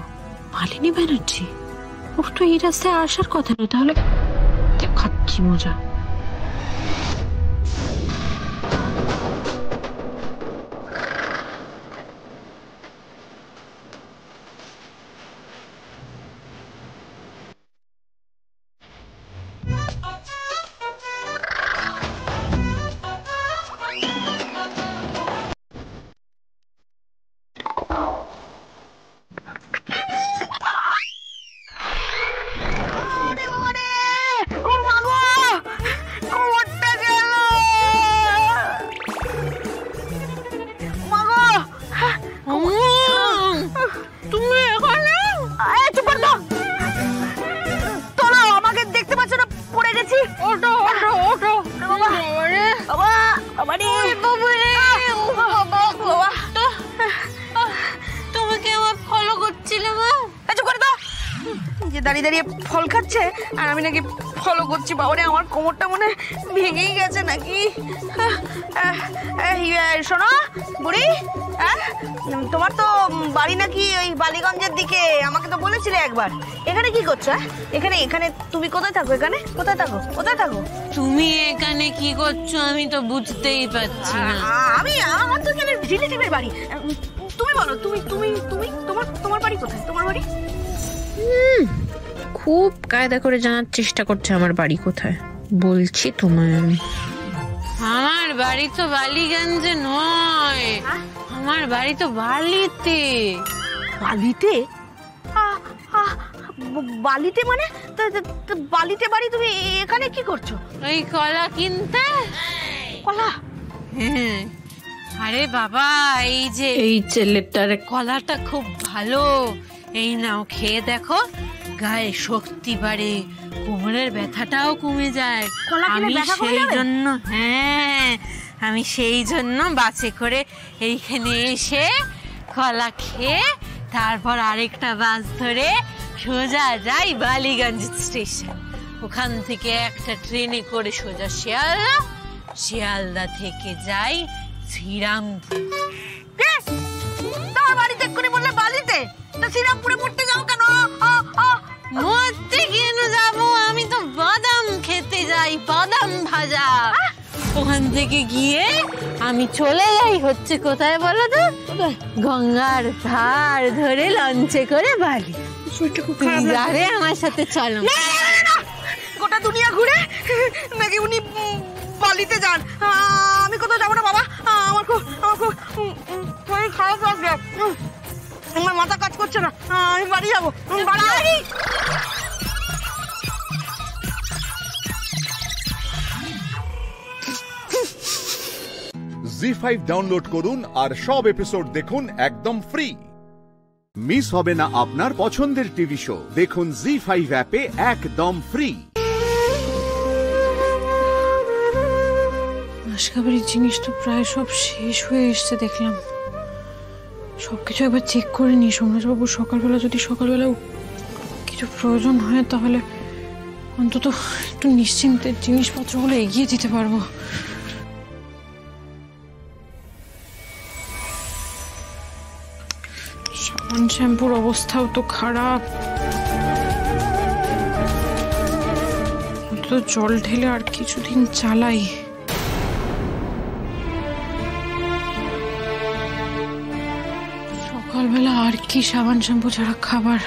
মালিনী ব্যানার্জি, ওর তো এই রাস্তায় আসার কথা না, তাহলে খাচ্ছি মজা। দাঁড়িয়ে দাঁড়িয়ে ফল খাচ্ছে আর আমি নাকি ফলো করছি। বাবারে, আমার কোমরটা মনে ভেঙেই গেছে নাকি। শোনো বুড়ি, তোমার তো বাড়ি নাকি ওই বালিগঞ্জের দিকে, আমাকে তো বলেছিলে একবার। এখানে কি করছো? এখানে এখানে তুমি কোথায় থাকো? এখানে কোথায় থাকো? কোথায় থাকো তুমি? এখানে কি করছো আমি তো বুঝতেই পারছি না। আমার তো এখানে রিলেটিভের বাড়ি। তুমি বলো, তুমি তুমি তুমি তোমার বাড়ি কোথায়? তোমার বাড়ি? খুব কায়দা করে জানার চেষ্টা করছে আমার বাড়ি কোথায়। বলছি তোমায় আমি, আমার বাড়ি তো বালিগঞ্জে নয়, আমার বাড়ি তো বালিতে। বালিতে? বালিতে মানে? বালিতে বাড়ি? তুমি এখানে কি করছো? ওই কলা কিনতে। কলা? হ্যাঁ। আরে বাবা, এই যে এই ছেলেটার কলাটা খুব ভালো, এই নাও খেয়ে দেখো, গায়ে শক্তি বাড়ে, কোমরের ব্যথাটাও কমে যায়। আমি সেই জন্য বাসে করে এইখানে এসে কলা খেয়ে তারপর আরেকটা বাস ধরে সোজা যাই বালিগঞ্জ স্টেশন। ওখান থেকে একটা ট্রেনে করে সোজা শিয়ালদা, শিয়ালদা থেকে যাই শ্রীরামপুর। তোমার বাড়িতে করে বললে বালিতে, তা শ্রীরামপুরে পড়তে যাও কেন? মরতে কেন যাবো? আমি তো বাদাম খেতে যাই, বাদাম ভাজা। ওখান থেকে গিয়ে আমি চলে যাই হচ্ছে কোথায় বলো তো? গঙ্গার ধার ধরে লঞ্চে করে বালি। যাবে আমার সাথে? চলো। গোটা দুনিয়া ঘুরে নাকি উনি বালিতে যান? আমি কোথাও যাবো না বাবা। আমার খুব শরীর খারাপ লাগছে, আমার মাথা কাজ করছে না। আমি বাড়ি যাবো। বাড়ি জি5 ডাউনলোড করুন আর সব এপিসোড দেখুন একদম ফ্রি। মিস হবে না আপনার পছন্দের টিভি শো। দেখুন জি5 অ্যাপে একদম ফ্রি। আশকাবাড়ির জিনিস তো প্রায় সব শেষ হয়ে এসছে দেখলাম। সবকিছু একবার চেক করে নি। সোমরাজবাবু সকালবেলা যদি কিছু প্রয়োজন হয় তাহলে অন্তত একটু নিশ্চিন্তে জিনিসপত্রগুলো এগিয়ে দিতে পারবো। সাবান শ্যাম্পুর অবস্থাও তো খারাপ। অন্তত জল ঢেলে আর কিছুদিন চালাই। সকালবেলা আর কি সাবান শ্যাম্পু ছাড়া খাবার?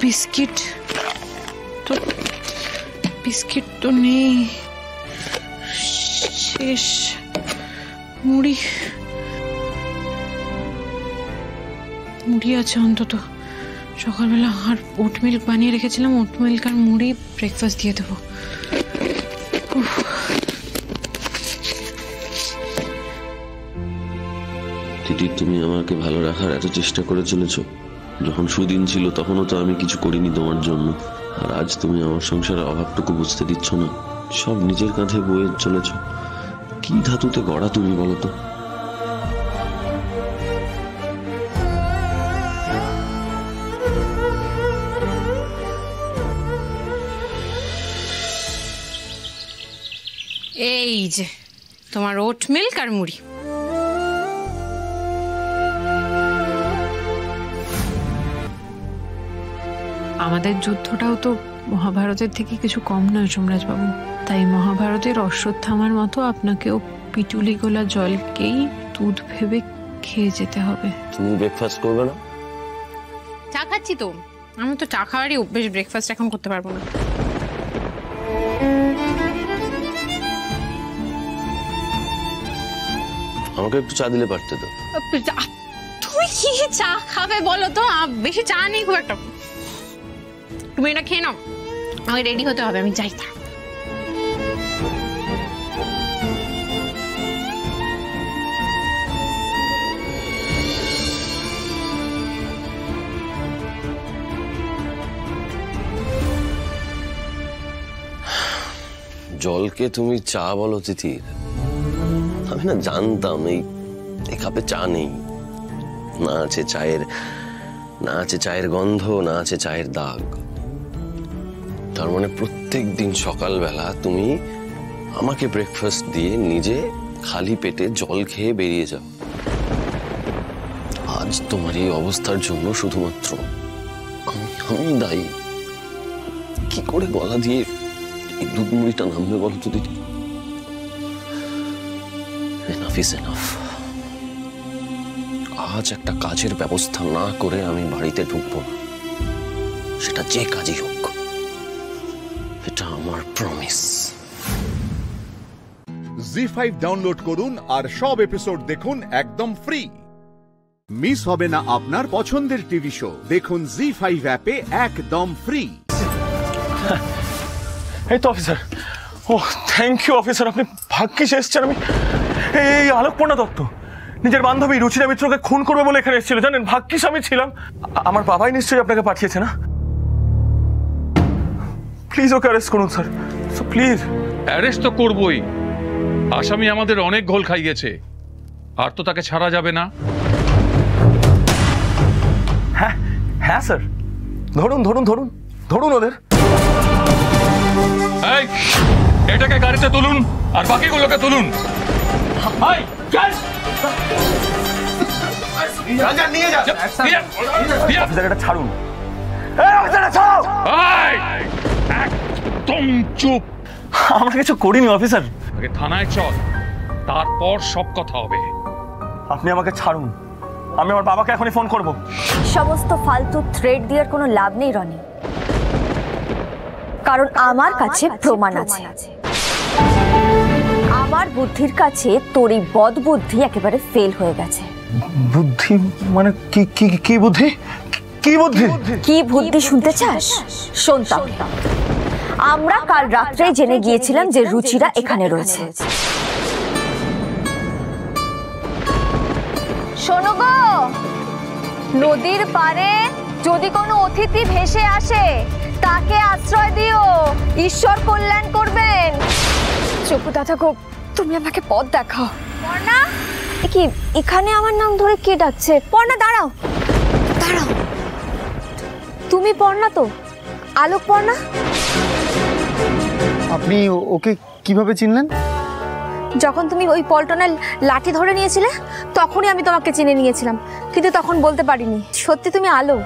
বিস্কিট তো নেই, শেষ। মুড়ি আছে অন্তত। সকালবেলা আর ওট মিল্ক বানিয়ে রেখেছিলাম, ওট মিল্ক আর মুড়ি ব্রেকফাস্ট দিয়ে দেবো। দিদি, তুমি আমাকে ভালো রাখার এত চেষ্টা করে চলেছো। যখন সুদিন ছিল তখনও তো আমি কিছু করিনি তোমার জন্য। আর আজ তুমি আমার সংসারের অভাবটুকু বুঝতে দিচ্ছ না, সব নিজের কাঁধে বয়ে চলেছ। কি ধাতুতে গড়া তুমি বলো তো? এই যে তোমার ওট মিল্ক আর মুড়ি। আমাদের যুদ্ধটাও তো মহাভারতের থেকে কিছু কম নয় যমরাজবাবু। তাই মহাভারতের অশ্বত্থামার মতো আপনাকেও পিটুলি গোলা জলকেই দুধ ভেবে খেয়ে যেতে হবে। তুমি ব্রেকফাস্ট করবে না? চা খাচ্ছি তো, আমি তো চা খাওয়ারই অভ্যেস, ব্রেকফাস্ট এখন করতে পারবো না। আমাকে একটু চা দিলে পারতে তো। তুমি কি চা খাবে বলো তো? বেশি চা নেই খুব একটা, তুমি এটা খেয়ে নাও, আমাকে রেডি হতে হবে, আমি যাই। জলকে তুমি চা বলো তিথির? আমি না জানতাম এই কাপে চা নেই, না আছে চায়ের গন্ধ, না আছে চায়ের দাগ। তার মানে প্রত্যেক দিন সকালবেলা তুমি আমাকে ব্রেকফাস্ট দিয়ে নিজে খালি পেটে জল খেয়ে বেরিয়ে যাও। আজ তোমার এই অবস্থার জন্য শুধুমাত্র আমি দায়ী। কি করে গলা দিয়ে এই দুধ মুড়িটা নামবে বলো তো দিদি? Enough is enough. আজ একটা কাজের ব্যবস্থা না করে আমি বাড়িতে ঢুকবো না, সেটা যে কাজই হোক। এটা আমার প্রমিস। জি5 ডাউনলোড করুন আর সব এপিসোড দেখুন একদম ফ্রি। মিস হবে না আপনার পছন্দের টিভি শো। দেখুন জি5 অ্যাপে একদম ফ্রি। এই তো অফিসার। ও থ্যাংক ইউ অফিসার, আপনি ভাগ্যিস এসেছেন। আমি এই আলোকপর্ণা দত্ত নিজের বান্ধবী রুচিরা মিত্রকে খুন করবে বলে এখানে এসেছিল, জানেন? ভাগ্যিস আমি ছিলাম। আমার বাবাই নিশ্চয়ই আপনাকে পাঠিয়েছে না? প্লিজ ওকে অ্যারেস্ট করুন স্যার, প্লিজ। অ্যারেস্ট তো করবই, আসামি আমাদের অনেক ঘোল খাইয়েছে, আর তো তাকে ছাড়া যাবে না। হ্যাঁ হ্যাঁ স্যার, ধরুন ধরুন ধরুন ধরুন ওদের। এই এটাকে গাড়িতে তুলুন আর বাকিগুলোকে তুলুন। ছাড়ুন। একদম চুপ। আমরা কিছু করিনি অফিসার। আগে থানায় চল, তারপর সব কথা হবে। আপনি আমাকে ছাড়ুন, আমি আমার বাবাকে এখনই ফোন করব। সমস্ত ফালতু থ্রেড দেওয়ার কোনো লাভ নেই রনি, কারণ আমার কাছে প্রমাণ আছে। আমার বুদ্ধির কাছে তোর এই বদ বুদ্ধি একেবারে ফেল হয়ে গেছে। বুদ্ধি মানে কি কি কি বুদ্ধি? কি বুদ্ধি? কি বুদ্ধি শুনতে চাস? শোন তাহলে। আমরা কাল রাত্রে জেনে গিয়েছিলাম যে রুচিরা এখানে রয়েছে। শোনো গো, নদীর পাড়ে যদি কোনো অতিথি ভেসে আসে তাকে আশ্রয় দিও, ঈশ্বর কল্যাণ করবেন। চপু দাদা গো, তুমি আমাকে পথ দেখাও। পর্ণা, কি এখানে আমার নাম ধরে কে ডাকছে? পর্ণা দাঁড়াও দাঁড়াও, তুমি পর্ণা তো? আলোক পর্ণা? আপনি ওকে কিভাবে চিনলেন? যখন তুমি ওই পল্টনের লাঠি ধরে নিয়েছিলে তখনই আমি তোমাকে চিনে নিয়েছিলাম, কিন্তু তখন বলতে পারিনি। সত্যি তুমি আলো।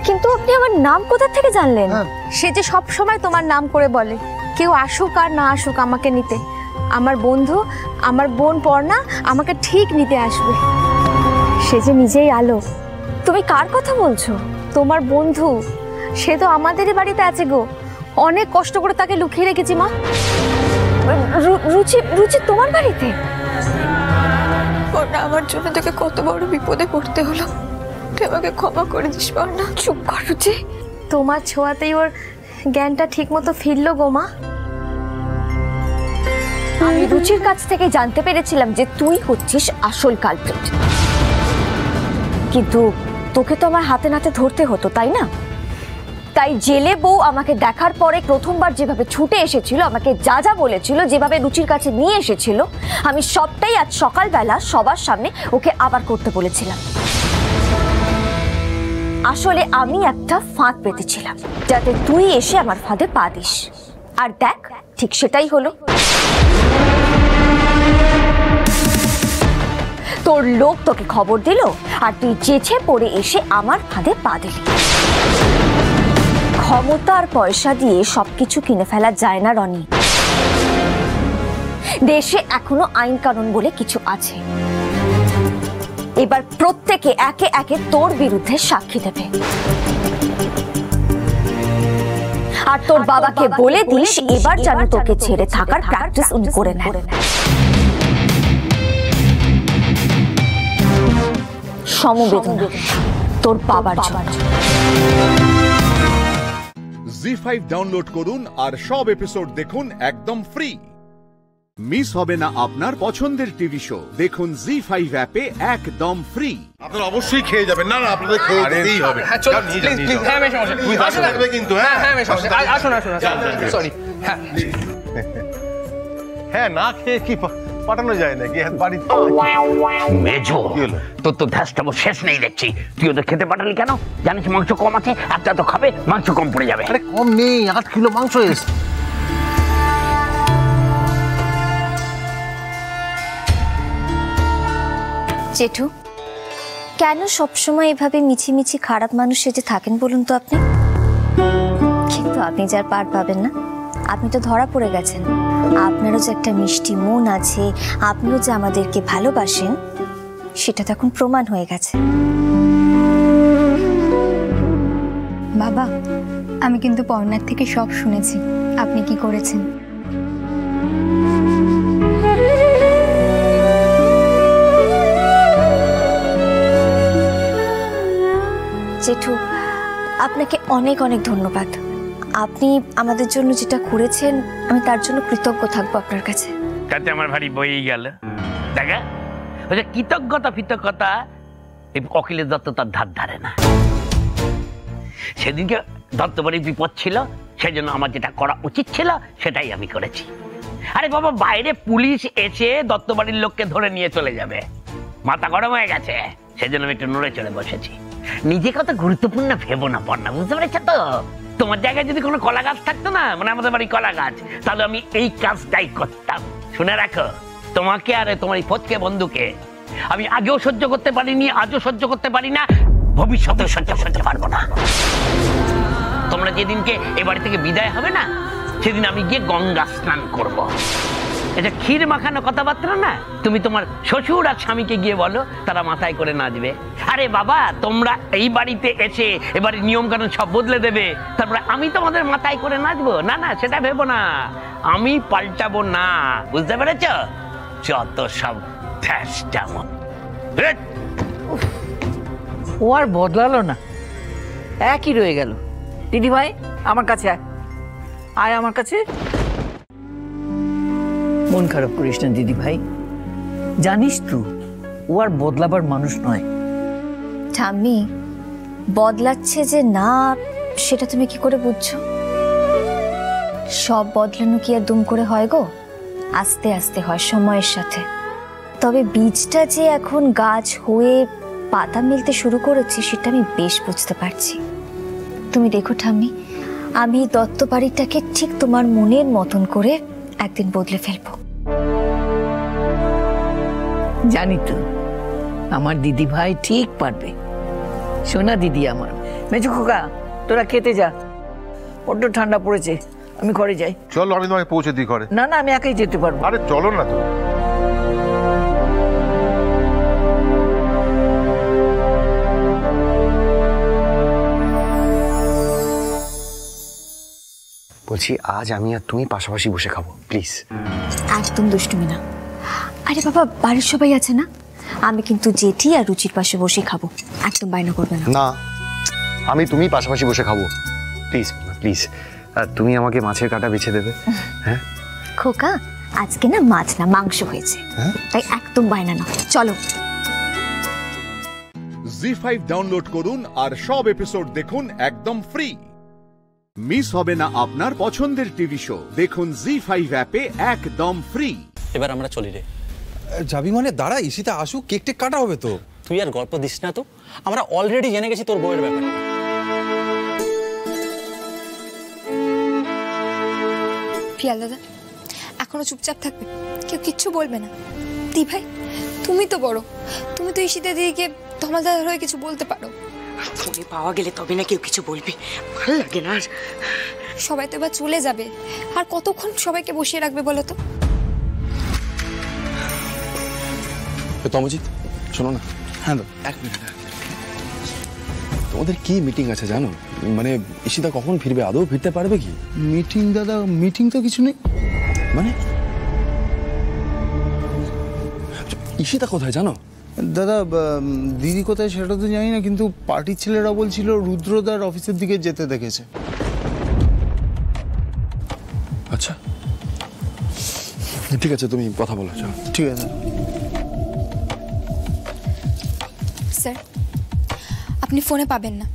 কিন্তু আপনি আমার নাম কোথা থেকে জানলেন? সে যে সব সময় তোমার নাম করে বলে, কেউ আসুক আর না আসুক আমাকে নিতে। আমার বন্ধু, আমার বোন পর্ণা আমাকে ঠিক নিতে আসবে। সে যে নিজেই আলো। তুমি কার কথা বলছো? তোমার বন্ধু, সে তো আমাদেরই বাড়িতে আছে গো। অনেক কষ্ট করে তাকে লুকিয়ে রেখেছি মা। রুচি রুচি তোমার বাড়িতে? পর্ণা, আমার জন্য তোকে কত বড় বিপদে পড়তে হলো, তুই আমাকে ক্ষমা করে দিস পর্ণা। চুপ কর রুচি, তোমার ছোঁয়াতেই ওর জ্ঞানটা ঠিক মতো ফিরল গো মা। আমি রুচির কাছ থেকে জানতে পেরেছিলাম যে তুই হচ্ছিস আসল কালপ্রিট, কিন্তু তোকে তো আমার হাতে নাতে ধরতে হতো, তাই না? তাই জেলে বউ আমাকে দেখার পরে প্রথমবার যেভাবে ছুটে এসেছিল, আমাকে যা যা বলেছিল, যেভাবে রুচির কাছে নিয়ে এসেছিল, আমি সবটাই আজ সকালবেলা সবার সামনে ওকে আবার করতে বলেছিলাম। আসলে আমি একটা ফাঁদ পেতেছিলাম যাতে তুই এসে আমার ফাঁদে পা দিস, আর দেখ ঠিক সেটাই হলো। তোর লোক তোকে খবর দিল আর তুই চেঁচে পড়ে এসে আমার ফাঁদে পা দিলি। ক্ষমতা আর পয়সা দিয়ে সবকিছু কিনে ফেলা যায় না রনি। দেশে এখনো আইন কানুন বলে কিছু আছে। এবার প্রত্যেকে একে একে তোর বিরুদ্ধে সাক্ষী দেবে। আর তোর বাবাকে বলে দিস এবার যেন তোকে ছেড়ে থাকার প্র্যাকটিস উনি করে নেন। সমবেদনা তোর বাবার জন্য। জি5 ডাউনলোড করুন আর সব এপিসোড দেখুন একদম ফ্রি। মিস হবে না আপনার পছন্দের টিভি শো। দেখুন জি5 অ্যাপে একদম ফ্রি। আপনারা অবশ্যই খেয়ে যাবেন। না না, আপনাদের খেয়ে যেতেই হবে। হ্যাঁ চলো প্লিজ প্লিজ। হ্যাঁ মেশো তুমি পাশে থাকবে কিন্তু। হ্যাঁ হ্যাঁ মেশো আসুন আসুন সরি। হ্যাঁ হ্যাঁ, না খেয়ে কি পাঠানো যায় নাকি বাড়ি? মেজো, তোর তো ধ্যাসটা শেষ নেই দেখছি। তুই ওদের খেতে পাঠালি কেন? জানিস মাংস কম আছে, একটা তো খাবে, মাংস কম পড়ে যাবে। আরে কম নেই, 8 কিলো মাংস এসছে। জেঠু, কেন সবসময় এভাবে মিছিমিছি খারাপ মানুষ সেজে থাকেন বলুন তো আপনি? কিন্তু আপনি যার পার পাবেন না, আপনি তো ধরা পড়ে গেছেন। আপনারও যে একটা মিষ্টি মন আছে, আপনিও যে আমাদেরকে ভালোবাসেন, সেটা তো এখন প্রমাণ হয়ে গেছে। বাবা, আমি কিন্তু পর্ণার থেকে সব শুনেছি আপনি কি করেছেন। জেঠু, আপনাকে অনেক অনেক ধন্যবাদ। আপনি আমাদের জন্য যেটা করেছেন, আমি তার জন্য কৃতজ্ঞ থাকবো আপনার কাছে। তাতে আমার ভারী বইই গেল। দেখা ওই যে কৃতজ্ঞতা ফিতজ্ঞতা এই অখিলেশ দত্ত তার ধার ধারে না। সেদিনকে দত্তবাড়ির বিপদ ছিল, সেই জন্য আমার যেটা করা উচিত ছিল সেটাই আমি করেছি। আরে বাবা, বাইরে পুলিশ এসে দত্তবাড়ির লোককে ধরে নিয়ে চলে যাবে, মাথা গরম হয়ে গেছে, সেজন্য আমি একটু নড়ে চড়ে বসেছি। নিজে কত গুরুত্বপূর্ণ ভেবো না পড়না, বুঝতে পেরেছ তো? তোমার জায়গায় যদি কোনো কলা গাছ থাকতো না, মানে আমাদের বাড়ি কলা গাছ, তাহলে আমি এই কাজটাই করতাম। শুনে রাখো, তোমাকে আর তোমার এই ফচকে বন্ধুকে আমি আগেও সহ্য করতে পারিনি, আজও সহ্য করতে পারি না, ভবিষ্যতেও সহ্য করতে পারবো না। তোমরা যেদিনকে এ বাড়ি থেকে বিদায় হবে না, সেদিন আমি গিয়ে গঙ্গা স্নান করব। এটা ক্ষীর মাখানো কথাবার্তা না। তুমি তোমার শ্বশুর আর স্বামীকে গিয়ে বলো, তারা মাথায় করে নাচবে। আরে বাবা, তোমরা এই বাড়িতে এসে এবারে নিয়ম কানুন সব বদলে দেবে, তারপরে আমি তোমাদের মাথায় করে নাচবো? না না, সেটা ভেবো না, আমি পাল্টাবো না, বুঝতে পেরেছ? যত সব ও আর বদলালো না, একই রয়ে গেল। দিদি ভাই আমার কাছে আয়, আয় আমার কাছে। মন খারাপ করিস না দিদি ভাই, জানিস তো ও আর বদলাবার মানুষ নয়। ঠাম্মি, বদলাচ্ছে যে না সেটা তুমি কি করে বুঝছো? সব বদলানো কি আর দুম করে হয় গো? আস্তে আস্তে হয়, সময়ের সাথে। তবে বীজটা যে এখন গাছ হয়ে পাতা মেলতে শুরু করেছে, সেটা আমি বেশ বুঝতে পারছি। তুমি দেখো ঠাম্মি, আমি দত্ত বাড়িটাকে ঠিক তোমার মনের মতন করে একদিন বদলে ফেলবো। জানি তো আমার দিদি ভাই ঠিক পারবে। সোনা দিদি আমার। মেজু খোকা, তোরা খেতে যা, বড্ড ঠান্ডা পড়েছে, আমি ঘরে যাই। চলো, আমি তোমাকে পৌঁছে দিই ঘরে। না না, আমি একাই যেতে পারবো। আরে চলো না তো। বলছি, আজ আমি আর তুমি পাশাপাশি বসে খাবো, প্লিজ। একদম দুষ্টুমি না। আরে বাবা, বাড়ির সবাই আছে না, আমি কিন্তু জেঠি আর রুচির পাশে বসে খাবো, একদম বায়না করবে না। না, আমি তুমি পাশাপাশি বসে খাবো, প্লিজ প্লিজ। তুমি আমাকে মাছের কাঁটা বেছে দেবে। হ্যাঁ খোকা, আজকে না মাছ না মাংস হয়েছে, তাই একদম বায়না না। চলো। জি5 ডাউনলোড করুন আর সব এপিসোড দেখুন একদম ফ্রি। মিস হবে না আপনার পছন্দের টিভি শো। দেখুন জি5 অ্যাপে একদম ফ্রি। এবার আমরা চলি রে। যাবি মানে? দাঁড়া, ইসিতা আসুক, কেক টেক কাটা হবে তো। তুই আর গল্প দিস না তো, আমরা অলরেডি জেনে গেছি তোর বউয়ের ব্যাপারে। প্রিয়াল দাদা, এখনো চুপচাপ থাকবে, কেউ কিচ্ছু বলবে না। দি ভাই, তুমি তো বড়, তুমি তো ঈশিতা দিদিকে তমাল দাদার হয়ে কিছু বলতে পারো। ফোনে পাওয়া গেলে তবে না কেউ কিছু বলবে, ভালো লাগে না। সবাই তো এবার চলে যাবে, আর কতক্ষণ সবাইকে বসিয়ে রাখবে বলো তো? তমজিৎ শোনো না। হ্যাঁ এক মিনিট, তোমাদের কি মিটিং আছে জানো? মানে ঈশিতা কখন ফিরবে? আদৌ ফিরতে পারবে কি? মিটিং দাদা, মিটিং তো কিছু নেই। মানে ঈশিতা কোথায় জানো? দাদা দিদি কোথায় সেটা তো জানি না, কিন্তু পার্টির ছেলেরা বলছিল রুদ্রদার অফিসের দিকে যেতে দেখেছে। আচ্ছা ঠিক আছে, তুমি কথা বলো। চলো ঠিক আছে স্যার, আপনি ফোনে পাবেন না,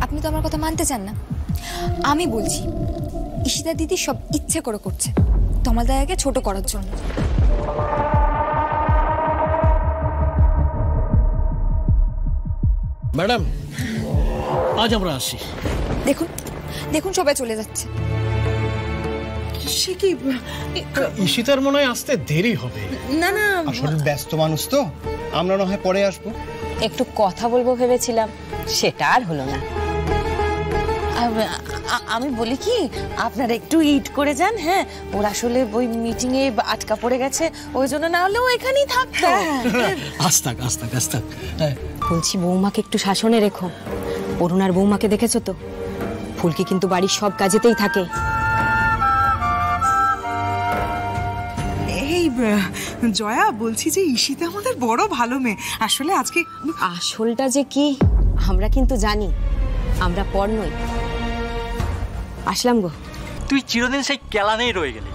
আপনি তো আমার কথা মানতে চান না। আমি বলছি ঈশিতা দিদি সব ইচ্ছে করে করছে তমাল দাদাকে ছোট করার জন্য। ম্যাডাম আজ আমরা আসি। দেখুন দেখুন সবাই চলে যাচ্ছে। সে কি ঈশিতার মনে হয় আসতে দেরি হবে। না না, আসলে ব্যস্ত মানুষ তো, আমরা না হয় পরে আসবো। একটু কথা বলবো ভেবেছিলাম, সেটা আর হলো না। আমি বলি কি, আপনারা একটু ইট করে যান। হ্যাঁ, ওর আসলে ওই মিটিং এ আটকা পড়ে গেছে, ওই জন্য না হলে ও এখানেই থাকতো। আস্তাক আস্তাক আস্তাক। বলছি বৌমাকে একটু শাসনে রেখো। অরুণার বৌমাকে দেখেছো তো? ফুলকি কিন্তু বাড়ির সব কাজেতেই থাকে। এই জয়া, বলছি যে ঈশিতা আমাদের বড় ভালো মেয়ে। আসলে আজকে আসলটা যে কি আমরা কিন্তু জানি, আমরা পর নই। আসলাম গো। তুই চিরদিন সেই কেলানেই রয়ে গেলি।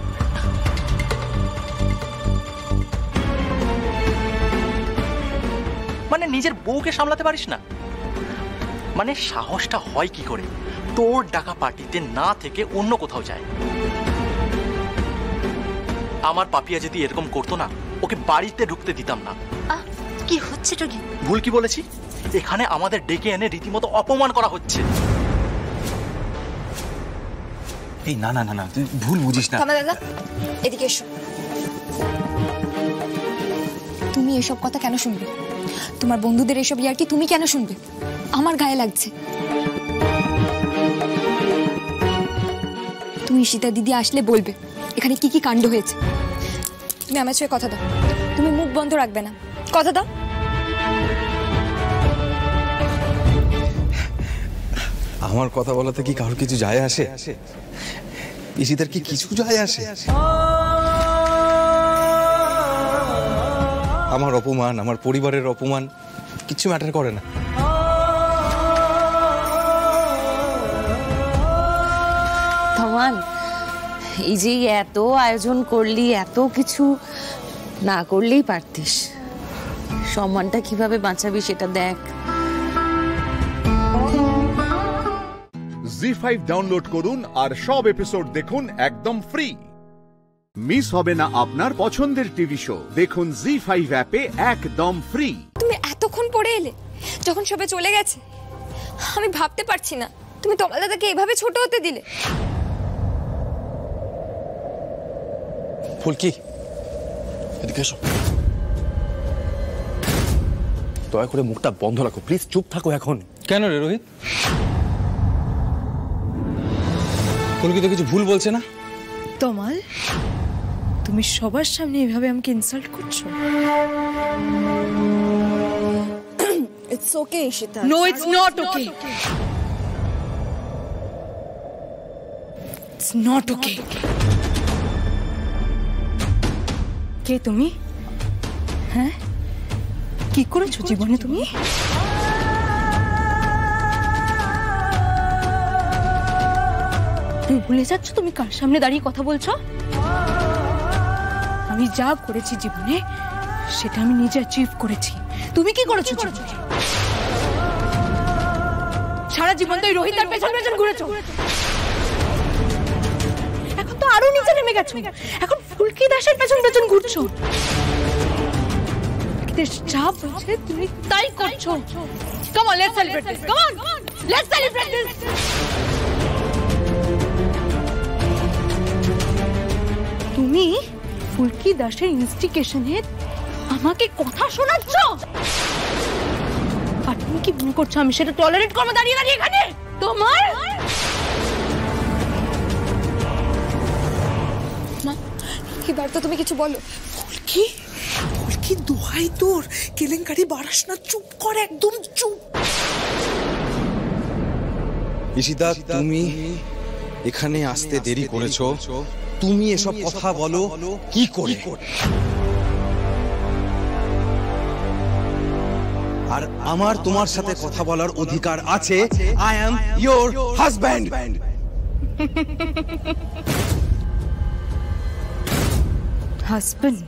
মানে নিজের বউকে সামলাতে পারিস না? মানে সাহসটা হয় কি করে তোর ডাকা পার্টিতে না থেকে অন্য কোথাও যায়? আমার পাপিয়া যদি এরকম করতো না, ওকে বাড়িতে ঢুকতে দিতাম না। কি হচ্ছে তো? ভুল কি বলেছি? এখানে আমাদের ডেকে এনে রীতিমতো অপমান করা হচ্ছে। এই না না না না, তুই ভুল বুঝিস না। তমাল দাদা এদিকে এসো। তুমি এসব কথা কেন শুনবে? তোমার বন্ধুদের এসব ইয়ার্কি তুমি কেন শুনবে? আমার গায়ে লাগছে। তুমি ঈশিতা দিদি আসলে বলবে এখানে কি কি কাণ্ড হয়েছে। তুমি আমার সঙ্গে কথা দাও, তুমি মুখ বন্ধ রাখবে না, কথা দাও। আমার কথা বলাতে কি কারোর কিছু যায় আসে? ঈশিতার কি কিছু যায় আসে? আমার অপমান, আমার পরিবারের অপমান কিছু ম্যাটার করে না। ধমান, এই যে এত আয়োজন করলি, এত কিছু না করলেই পারতিস। সম্মানটা কিভাবে বাঁচাবি সেটা দেখ। জি5 ডাউনলোড করুন আর সব এপিসোড দেখুন একদম ফ্রি। মিস হবে না আপনার পছন্দের টিভি শো, দেখুন জি5 অ্যাপে একদম ফ্রি। তুমি এতক্ষণ পরে এলে যখন সবাই চলে গেছে। আমি ভাবতে পারছি না তুমি তমাল দাদাকে এভাবে ছোট হতে দিলে। ফুলকি এদিকে এসো। দয়া করে মুখটা বন্ধ রাখো প্লিজ, চুপ থাকো এখন। কেন রে রোহিত? ফুলকি তো কিছু ভুল বলছে না। তমাল, তুমি সবার সামনে এভাবে আমাকে ইনসাল্ট করছো। It's okay Ishita. No, it's not okay. It's not okay. কে তুমি? হ্যাঁ, কি করেছো জীবনে তুমি? তুমি ভুলে যাচ্ছ তুমি কার সামনে দাঁড়িয়ে কথা বলছো? আমি যা করেছি জীবনে সেটা আমি নিজে অ্যাচিভ করেছি। তুমি কি করেছো? সারা জীবন তো রোহিতার পেছন পেছন ঘুরেছো। এখন তো আরো নিচে নেমে গেছো, এখন ফুলকি দাসের পেছন পেছন ঘুরছো। যা বলছে তুমি তাই করছো। Come on, let's celebrate this. Come on, let's celebrate this. তুমি ফুলকি দাসের ইনস্টিগেশনে আমাকে কথা শোনাচ্ছ? আর তুমি কি মনে করছো আমি সেটা টলারেট করবো দাঁড়িয়ে দাঁড়িয়ে এখানে? তোমার মা, এবার তো তুমি কিছু বলো। কি কি দোহাই তোর, কেলেঙ্কারি বাড়াস না, চুপ কর, একদম চুপ। ঈশিতা, তুমি এখানে আসতে দেরি করেছো, তুমি এসব কথা বলো কি করে? আর আমার তোমার সাথে কথা বলার অধিকার আছে। I am your husband. Husband?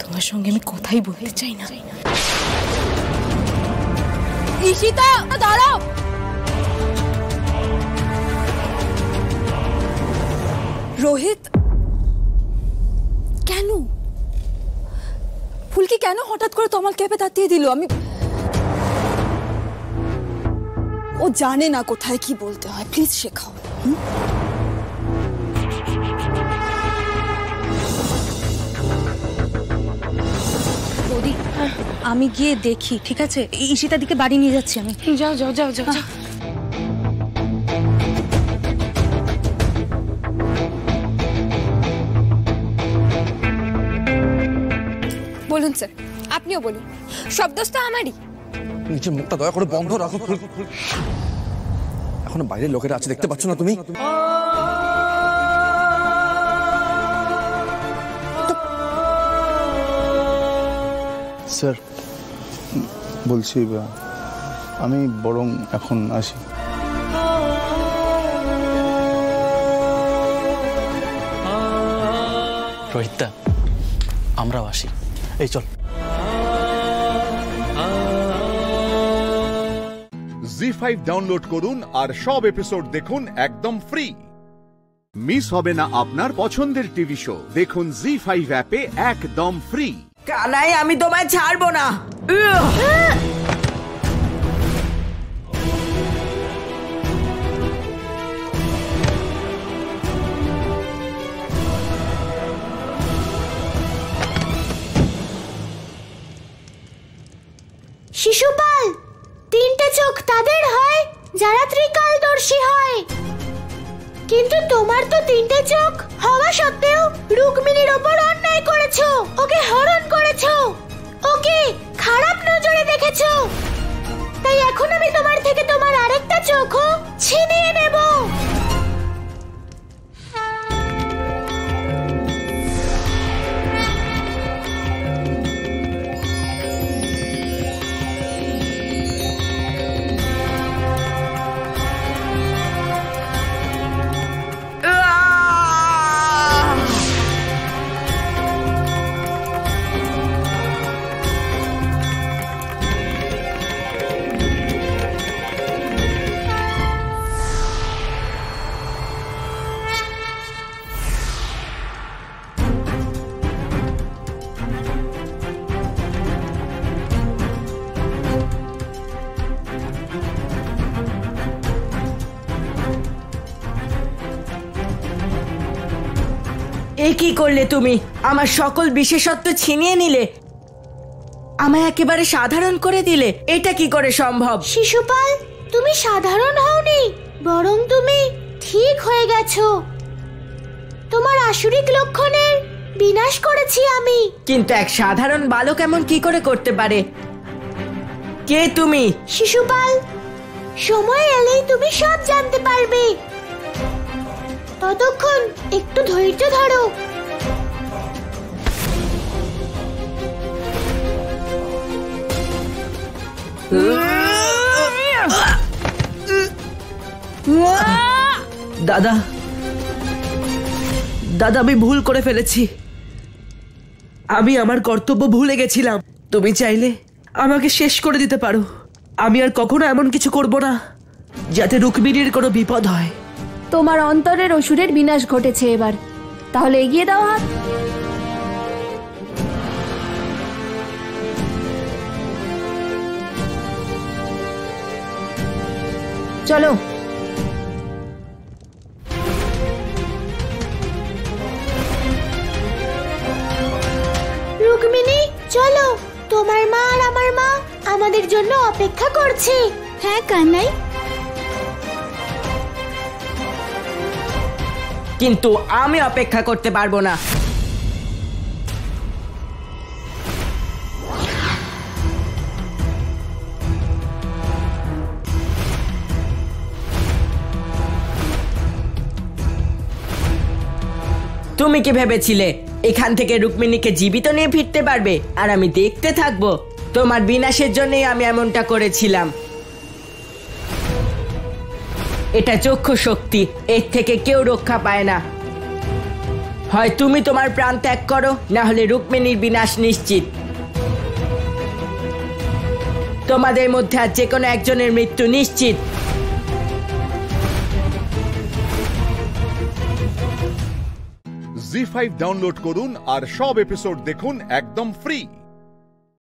তোমার সঙ্গে আমি কথাই বলতে চাই না। ঈশিতা, দাঁড়াও। রোহিত, কেন? ফুলকি কেন হঠাৎ করে তোমার ক্যাপে তাতিয়ে দিল? ও জানে না কোথায় কি বলতে হয়, প্লিজ শেখাও। বৌদি, আমি গিয়ে দেখি, ঠিক আছে? ঈশিতার দিকে বাড়ি নিয়ে যাচ্ছি আমি। যাও যাও যাও যাও। বলুন স্যার, আপনিও বলুন। সব দোষ তো আমারই। নিজের মুখটা দয়া করে বন্ধ রাখো। এখনো বাইরের লোকেরা আছে, দেখতে পাচ্ছ না তুমি? স্যার বলছি, আমি বরং এখন আসি। রোহিতদা, আমরাও আসি। এই চল। জি5 ডাউনলোড করুন আর সব এপিসোড দেখুন একদম ফ্রি। মিস হবে না আপনার পছন্দের টিভি শো, দেখুন জি5 অ্যাপে একদম ফ্রি। কানাই, আমি তোমায় ছাড়বো না। শিশুপাল, তিনটে চোখ তাদের হয় যারা ত্রিকালদর্শী হয়, কিন্তু তোমার তো তিনটে চোখ হওয়া সত্ত্বেও রুক্মিণীর ওপর অন্যায় করেছো, ওকে হরণ করেছো, ওকে খারাপ নজরে দেখেছো। তাই এখন আমি তোমার থেকে তোমার আরেকটা চোখও ছিনিয়ে নেব। এ কি করলে তুমি? আমার সকল বিশেষত্ব ছিনিয়ে নিলে, আমায় একেবারে সাধারণ করে দিলে। এটা কি করে সম্ভব? শিশুপাল, তুমি সাধারণ হওনি, বরং তুমি ঠিক হয়ে গেছো। তোমার আসুরিক লক্ষণের বিনাশ করেছি আমি। কিন্তু এক সাধারণ বালক এমন কি করে করতে পারে? কে তুমি? শিশুপাল, সময় এলেই তুমি সব জানতে পারবে। ততক্ষণ একটু ধৈর্য ধরো। দাদা, দাদা, আমি ভুল করে ফেলেছি। আমি আমার কর্তব্য ভুলে গেছিলাম। তুমি চাইলে আমাকে শেষ করে দিতে পারো। আমি আর কখনো এমন কিছু করব না যাতে রুক্মিণীর কোনো বিপদ হয়। তোমার অন্তরের অসুরের বিনাশ ঘটেছে এবার, তাহলে এগিয়ে দাও হাত। চলো। তোমাদের জন্য অপেক্ষা করছে। হ্যাঁ কানাই, কিন্তু আমি অপেক্ষা করতে পারবো না। তুমি কি ভেবেছিলে এখান থেকে রুক্মিণীকে জীবিত নিয়ে ফিরতে পারবে আর আমি দেখতে থাকবো? তোমার বিনাশের জন্যই আমি এমনটা করেছিলাম। এটা চক্ষু শক্তি, এর থেকে কেউ রক্ষা পায় না। হয় তুমি তোমার প্রাণ ত্যাগ করো, না হলে রুক্মিণীর বিনাশ নিশ্চিত। তোমাদের মধ্যে আর যে কোনো একজনের মৃত্যু নিশ্চিত। জি5 ডাউনলোড করুন আর সব এপিসোড দেখুন একদম ফ্রি।